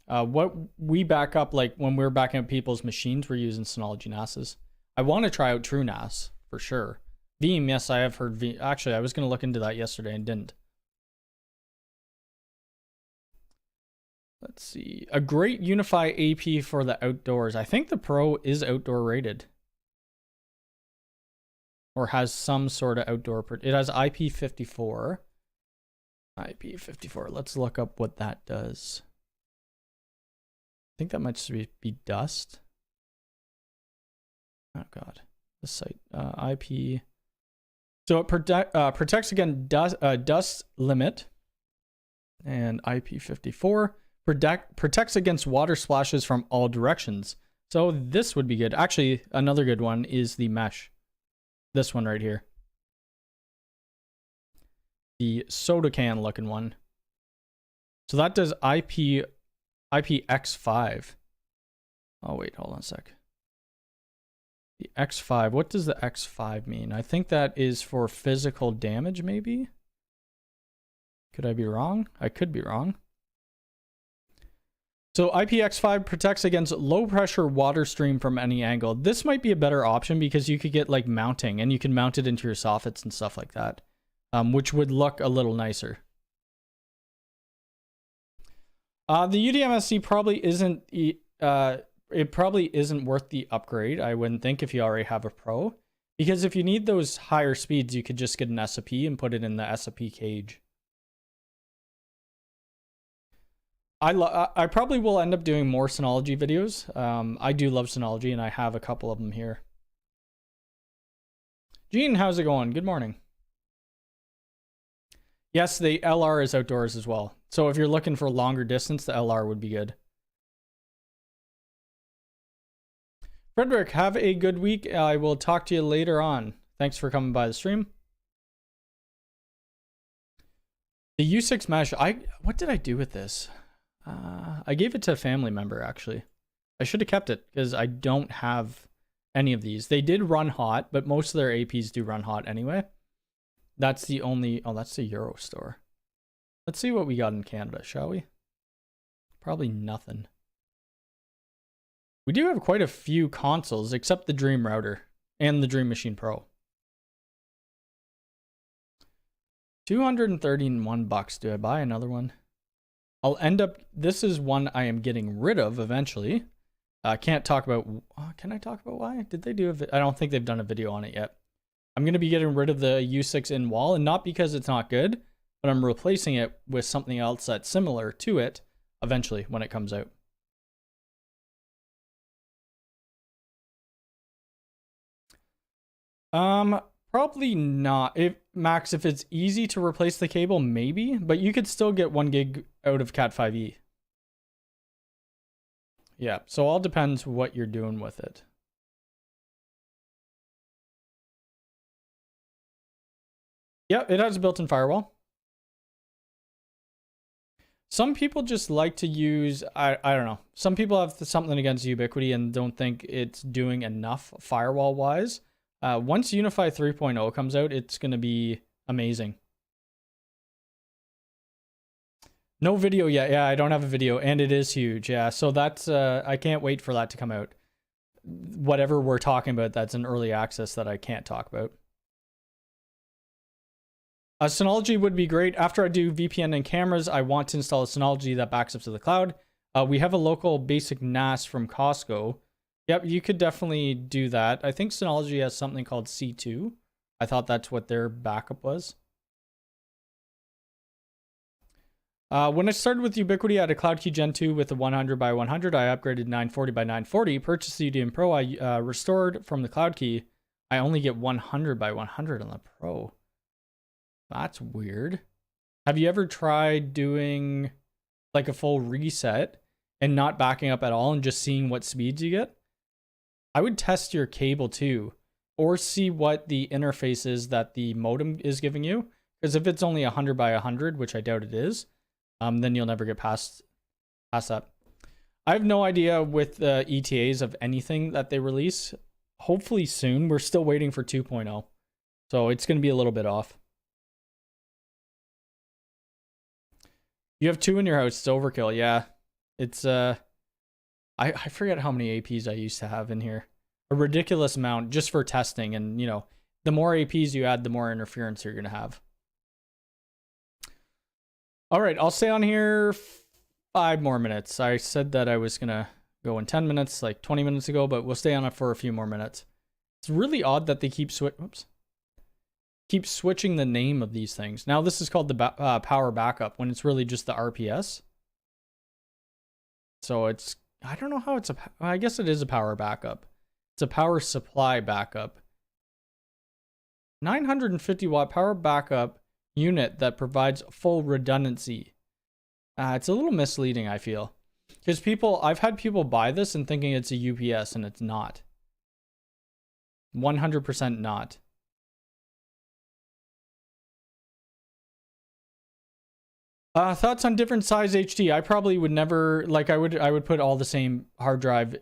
What we back up, like when we're backing up people's machines, we're using Synology NASs. I want to try out TrueNAS for sure. Veeam, yes, I have heard Veeam. Actually, I was going to look into that yesterday and didn't. Let's see. A great Unifi AP for the outdoors. I think the Pro is outdoor rated. Or has some sort of outdoor. It has IP54. IP54. Let's look up what that does. I think that might be dust. Oh god, this site IP. So it protects against dust limit, and IP54 protects against water splashes from all directions. So this would be good. Actually, another good one is the mesh. This one right here. the soda can looking one. So that does IPX5. Oh, wait, hold on a sec. The X5, what does the X5 mean? I think that is for physical damage, maybe? Could I be wrong? I could be wrong. So IPX5 protects against low pressure water stream from any angle. This might be a better option because you could get like mounting and you can mount it into your soffits and stuff like that, which would look a little nicer. The UDMSC probably isn't, it probably isn't worth the upgrade, I wouldn't think, if you already have a Pro. Because if you need those higher speeds, you could just get an SAP and put it in the SAP cage. I probably will end up doing more Synology videos. I do love Synology, and I have a couple of them here. Gene, how's it going? Good morning. Yes, the LR is outdoors as well. So if you're looking for longer distance, the LR would be good. Frederick, have a good week. I will talk to you later on. Thanks for coming by the stream. The U6 mesh, what did I do with this? I gave it to a family member, actually. I should have kept it because I don't have any of these. They did run hot, but most of their APs do run hot anyway. That's the only... Oh, that's the Euro store. Let's see what we got in Canada, shall we? Probably nothing. We do have quite a few consoles, except the Dream Router and the Dream Machine Pro. $231. Do I buy another one? I'll end up... This is one I am getting rid of eventually. Can't talk about... can I talk about why? Did they do a... I don't think they've done a video on it yet. I'm going to be getting rid of the U6 in wall, and not because it's not good, but I'm replacing it with something else that's similar to it eventually when it comes out. Probably not. Max, if it's easy to replace the cable, maybe, but you could still get 1 gig out of Cat5e. Yeah, so all depends what you're doing with it. Yeah, it has a built-in firewall. Some people just like to use, I don't know. Some people have something against Ubiquity and don't think it's doing enough firewall-wise. Once Unifi 3.0 comes out, it's going to be amazing. No video yet. Yeah, I don't have a video, and it is huge. Yeah, so that's, I can't wait for that to come out. Whatever we're talking about, that's an early access that I can't talk about. Synology would be great. After I do VPN and cameras, I want to install a Synology that backs up to the cloud. We have a local basic NAS from Costco. Yep, you could definitely do that. I think Synology has something called C2. I thought that's what their backup was. When I started with Ubiquity, I had a CloudKey Gen 2 with a 100 by 100. I upgraded 940 by 940. Purchased the UDM Pro. I restored from the CloudKey. I only get 100 by 100 on the Pro. That's weird. Have you ever tried doing like a full reset and not backing up at all and just seeing what speeds you get? I would test your cable too, or see what the interface is that the modem is giving you. Because if it's only 100 by 100, which I doubt it is, then you'll never get past that. I have no idea with the ETAs of anything that they release. Hopefully soon. We're still waiting for 2.0. So it's going to be a little bit off. You have 2 in your house. It's overkill. Yeah. It's, I forget how many APs I used to have in here. A ridiculous amount just for testing. And, you know, the more APs you add, the more interference you're going to have. All right, I'll stay on here 5 more minutes. I said that I was going to go in 10 minutes, like 20 minutes ago, but we'll stay on it for a few more minutes. It's really odd that they keep switching the name of these things. Now this is called the power backup when it's really just the RPS. So it's, I don't know how it's I guess it is a power backup. It's a power supply backup. 950 watt power backup unit that provides full redundancy. It's a little misleading, I feel. Because I've had people buy this and thinking it's a UPS and it's not. 100% not. Thoughts on different size HD? I probably would never, like, I would put all the same hard drive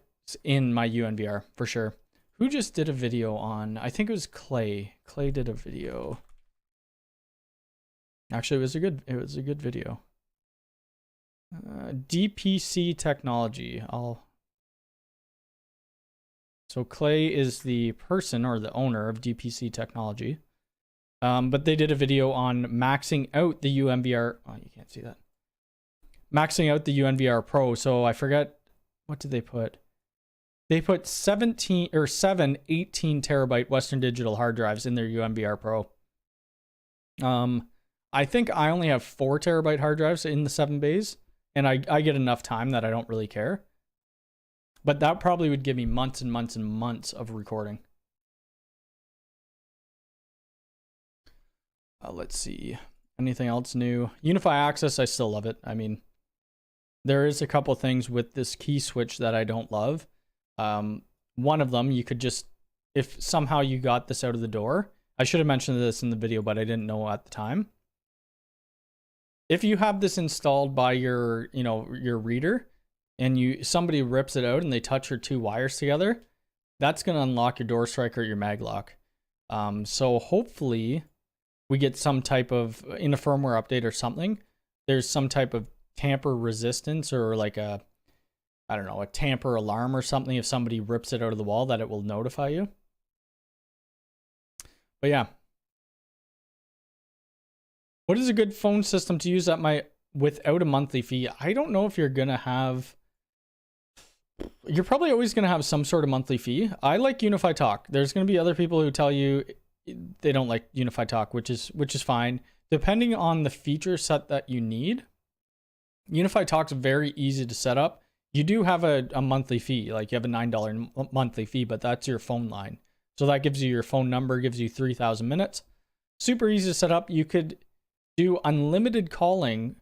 in my UNVR for sure. Who just did a video on, I think it was Clay. Clay did a video. Actually, it was a good video. DPC technology. So Clay is the person or the owner of DPC technology. But they did a video on maxing out the UNVR. Oh, you can't see that. Maxing out the UNVR Pro. So I forget, what did they put? They put 7 18 terabyte Western Digital hard drives in their UNVR Pro. I think I only have 4 terabyte hard drives in the 7 bays, and I get enough time that I don't really care. But that probably would give me months and months and months of recording. Let's see. Anything else new? Unifi access, I still love it. I mean, there is a couple things with this key switch that I don't love. One of them, you could just, if somehow you got this out of the door, I should have mentioned this in the video, but I didn't know at the time. If you have this installed by your, your reader, and somebody rips it out and they touch your 2 wires together, that's going to unlock your door striker or your mag lock. So hopefully we get some type of, in a firmware update or something, there's some type of tamper resistance or like a tamper alarm or something. If somebody rips it out of the wall, that it will notify you. But yeah. What is a good phone system to use without a monthly fee? I don't know if you're going to have, you're probably always going to have some sort of monthly fee. I like Unifi Talk. There's going to be other people who tell you they don't like Unifi Talk, which is fine. Depending on the feature set that you need, Unifi Talk's very easy to set up. You do have a monthly fee, like you have a $9 monthly fee, but that's your phone line. So that gives you your phone number, gives you 3,000 minutes. Super easy to set up. You could do unlimited calling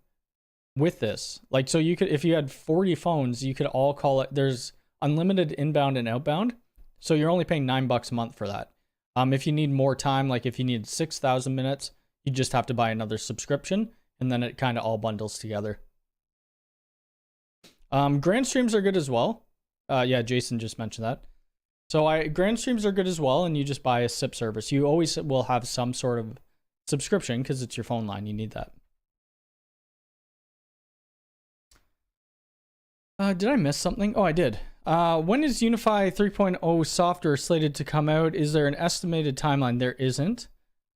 with this. Like, so you could, if you had 40 phones, you could all call it. There's unlimited inbound and outbound. So you're only paying $9 a month for that. If you need more time, like if you need 6,000 minutes, you just have to buy another subscription, and then it kind of all bundles together. Grand streams are good as well. Yeah, Jason just mentioned that. So grand streams are good as well, and you just buy a SIP service. You always will have some sort of subscription because it's your phone line. You need that. Did I miss something? Oh, I did. When is Unifi 3.0 software slated to come out? Is there an estimated timeline? There isn't.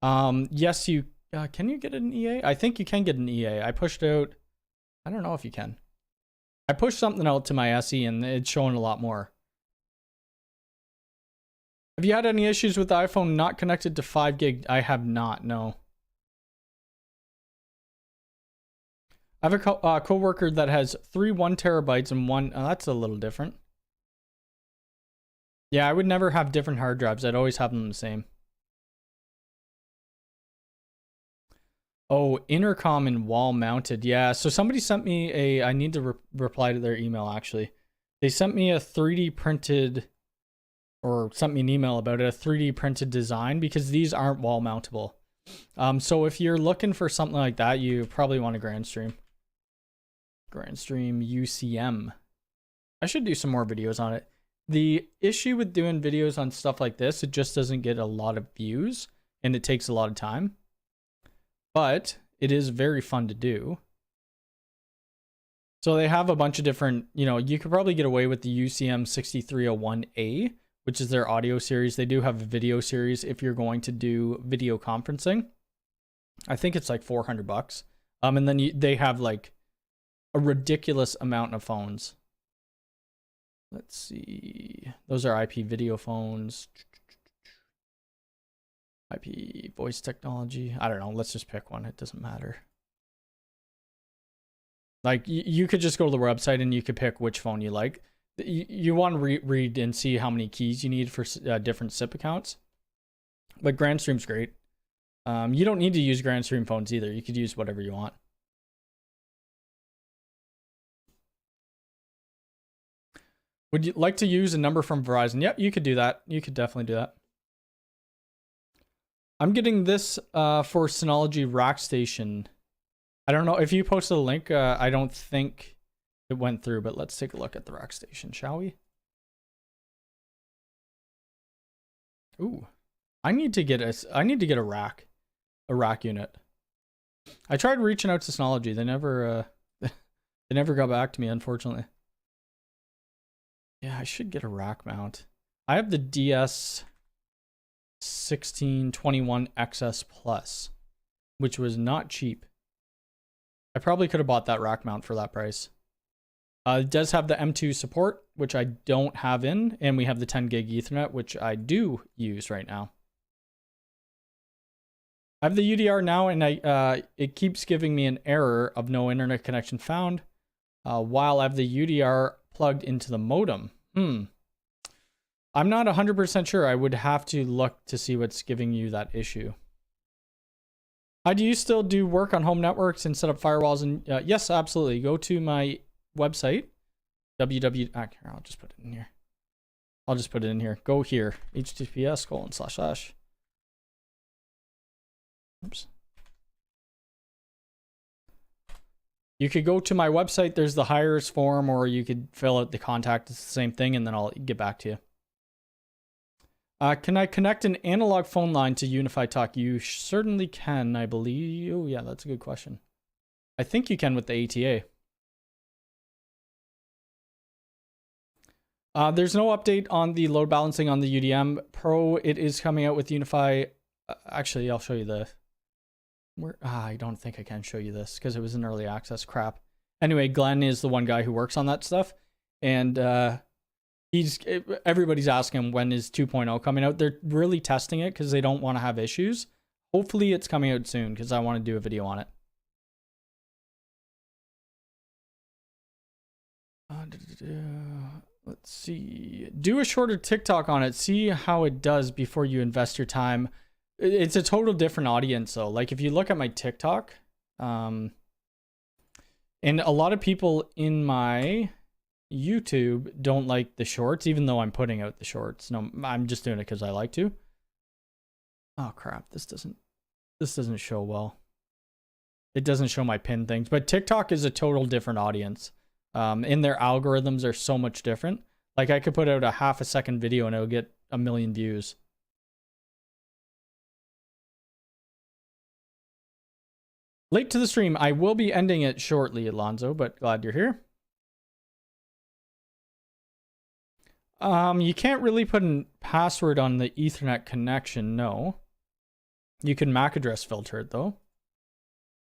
Yes, you can you get an EA? I think you can get an EA. I pushed out, I don't know if you can. I pushed something out to my SE and it's showing a lot more. Have you had any issues with the iPhone not connected to 5 gig? I have not, no. I have a coworker that has 3 1 terabytes and one, that's a little different. Yeah, I would never have different hard drives. I'd always have them the same. Oh, intercom and wall mounted. Yeah, so somebody sent me I need to reply to their email actually. They sent me a 3D printed, or sent me an email about it, a 3D printed design, because these aren't wall mountable. So if you're looking for something like that, you probably want a Grandstream. Grandstream UCM. I should do some more videos on it. The issue with doing videos on stuff like this, it just doesn't get a lot of views and it takes a lot of time. But it is very fun to do. So they have a bunch of different, you could probably get away with the UCM 6301A, which is their audio series. They do have a video series if you're going to do video conferencing. I think it's like $400. And then they have like a ridiculous amount of phones. Let's see. Those are IP video phones. IP voice technology. I don't know. Let's just pick one. It doesn't matter. Like you could just go to the website and you could pick which phone you like. You want to read and see how many keys you need for different SIP accounts. But Grandstream's great. You don't need to use Grandstream phones either. You could use whatever you want. Would you like to use a number from Verizon? Yep, you could do that. You could definitely do that. I'm getting this for Synology Rack Station. I don't know if you posted a link. I don't think it went through, but let's take a look at the rack station, shall we? Ooh, I need to get a rack unit. I tried reaching out to Synology. They never they never got back to me, unfortunately. Yeah, I should get a rack mount. I have the DS 1621 XS Plus, which was not cheap. I probably could have bought that rack mount for that price. It does have the M2 support, which I don't have in, and we have the 10 gig Ethernet, which I do use right now. I have the UDR now, and it keeps giving me an error of no internet connection found, while I have the UDR plugged into the modem. I'm not 100% sure. I would have to look to see what's giving you that issue. Do you still do work on home networks and set up firewalls? And yes, absolutely. Go to my website, Here, I'll just put it in here. Go here, https:// Oops. You could go to my website. There's the hires form, or you could fill out the contact. It's the same thing, and then I'll get back to you. Can I connect an analog phone line to Unifi Talk? You certainly can, I believe. Oh, yeah, that's a good question. I think you can with the ATA. There's no update on the load balancing on the UDM Pro. It is coming out with Unifi. Actually, I'll show you the... I don't think I can show you this because it was an early access crap. Anyway, Glenn is the one guy who works on that stuff. And everybody's asking him when is 2.0 coming out. They're really testing it because they don't want to have issues. Hopefully it's coming out soon because I want to do a video on it. Let's see. Do a shorter TikTok on it. See how it does before you invest your time. It's a total different audience though. Like if you look at my TikTok, and a lot of people in my YouTube don't like the shorts, even though I'm putting out the shorts. No, I'm just doing it because I like to. Oh crap, this doesn't show well. It doesn't show my pin things, but TikTok is a total different audience. And their algorithms are so much different. Like I could put out a half-a-second video and it'll get 1 million views. Late to the stream. I will be ending it shortly, Alonzo, but glad you're here. You can't really put a password on the Ethernet connection, no. You can MAC address filter it, though.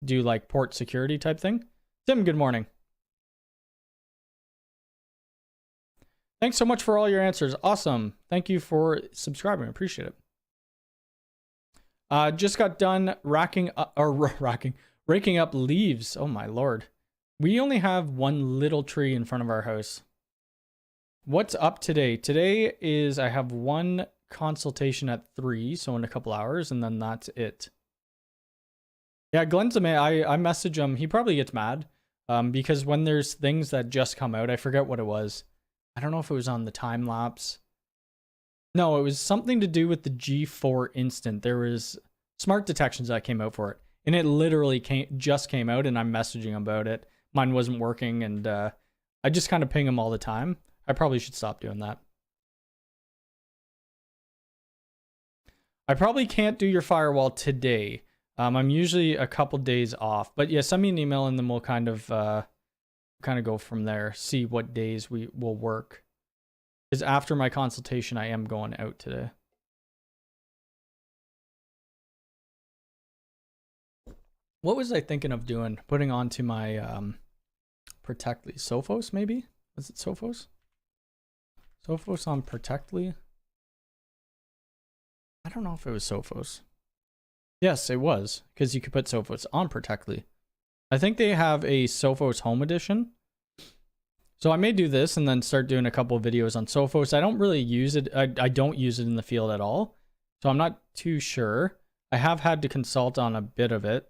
Do like port security type thing. Tim, good morning. Thanks so much for all your answers. Awesome. Thank you for subscribing. Appreciate it. Just got done raking up leaves. Oh my lord. We only have one little tree in front of our house. What's up today? Today is I have one consultation at 3, so in a couple hours, and then that's it. Yeah, Glenn's a man. I message him. He probably gets mad because when there's things that just come out, I forget what it was. I don't know if it was on the time lapse. No, it was something to do with the G4 instant. There was smart detections that came out for it, and it literally just came out, and I'm messaging him about it. Mine wasn't working, and I just kind of ping him all the time. I probably should stop doing that. I probably can't do your firewall today. I'm usually a couple days off, but yeah, send me an email and then we'll kind of go from there. See what days we will work. Because after my consultation, I am going out today. What was I thinking of doing? Putting onto my Protectly Sophos, maybe? Was it Sophos? Sophos on Protectly? I don't know if it was Sophos. Yes, it was, because you could put Sophos on Protectly. I think they have a Sophos Home Edition. So I may do this and then start doing a couple of videos on Sophos. I don't really use it. I don't use it in the field at all. So I'm not too sure. I have had to consult on a bit of it.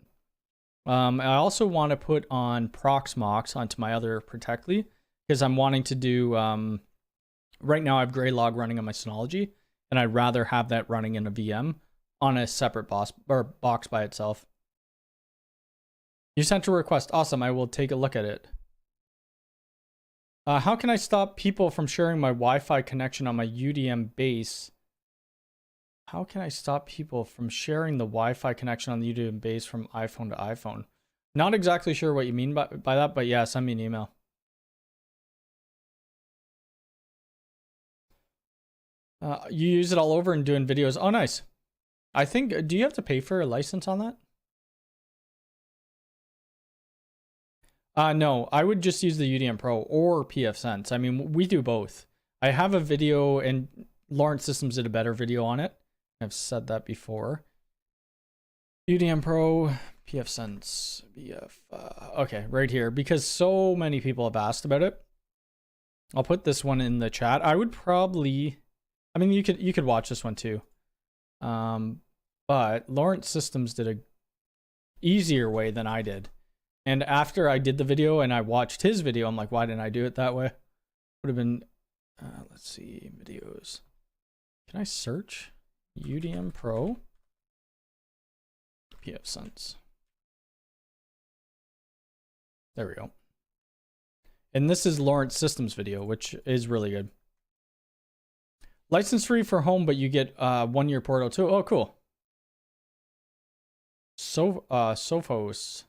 I also want to put on Proxmox onto my other Protectly because I'm wanting to do... right now I have Greylog running on my Synology, and I'd rather have that running in a VM on a separate box by itself. You sent a request. Awesome. I will take a look at it. How can I stop people from sharing my Wi-Fi connection on my UDM base? How can I stop people from sharing the Wi-Fi connection on the UDM base from iPhone to iPhone? Not exactly sure what you mean by that, but yeah, send me an email. You use it all over and doing videos. Oh, nice. I think, do you have to pay for a license on that? No, I would just use the UDM Pro or pfSense. I mean, we do both. I have a video, and Lawrence Systems did a better video on it. I've said that before. UDM Pro, pfSense, okay, right here, because so many people have asked about it. I'll put this one in the chat. I would probably, I mean, you could watch this one too. But Lawrence Systems did a easier way than I did. And after I did the video and I watched his video, I'm like, why didn't I do it that way? Would have been, let's see, videos. Can I search UDM Pro pfSense? There we go. And this is Lawrence Systems video, which is really good. License free for home, but you get 1 year portal too. Oh, cool. So, Sophos.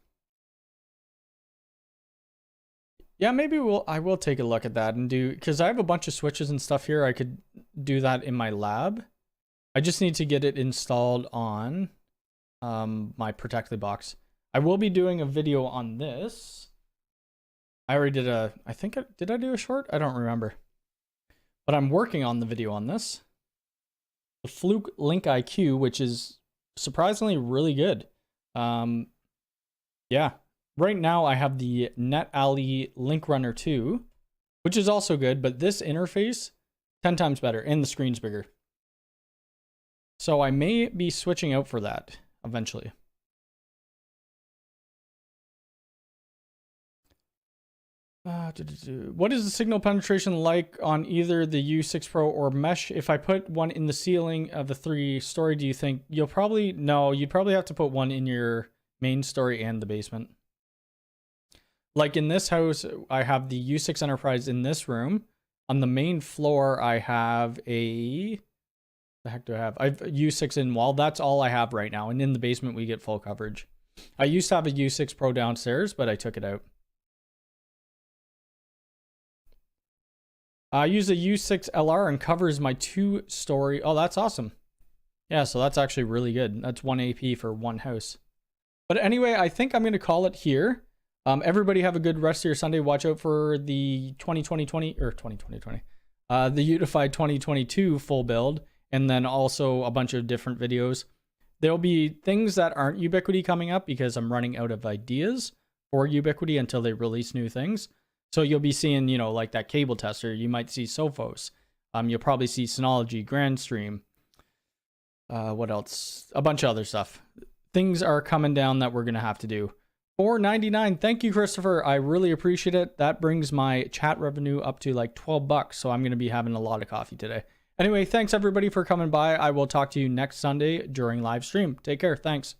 Yeah, maybe I will take a look at that and do, because I have a bunch of switches and stuff here. I could do that in my lab. I just need to get it installed on my Protectly box. I will be doing a video on this. I already did did I do a short? I don't remember. But I'm working on the video on this. The Fluke Link IQ, which is surprisingly really good. Yeah. Right now I have the NetAlley Link Runner 2, which is also good, but this interface 10 times better and the screen's bigger. So I may be switching out for that eventually. What is the signal penetration like on either the U6 Pro or Mesh? If I put one in the ceiling of the 3-story, do you think you'll probably, no, you'd probably have to put one in your main story and the basement. Like in this house, I have the U6 Enterprise in this room. On the main floor, I have a, the heck do I have? I have a U6 in wall. That's all I have right now. And in the basement, we get full coverage. I used to have a U6 Pro downstairs, but I took it out. I use a U6 LR and covers my 2-story. Oh, that's awesome. Yeah, so that's actually really good. That's 1 AP for one house. But anyway, I think I'm going to call it here. Everybody have a good rest of your Sunday. Watch out for the 2020 or 2020, the Unified 2022 full build, and then also a bunch of different videos. There'll be things that aren't Ubiquiti coming up because I'm running out of ideas for Ubiquiti until they release new things. So you'll be seeing, you know, like that cable tester. You might see Sophos. You'll probably see Synology, Grandstream. What else? A bunch of other stuff. Things are coming down that we're going to have to do. $4.99. Thank you, Christopher. I really appreciate it. That brings my chat revenue up to like $12. So I'm going to be having a lot of coffee today. Anyway, thanks everybody for coming by. I will talk to you next Sunday during live stream. Take care. Thanks.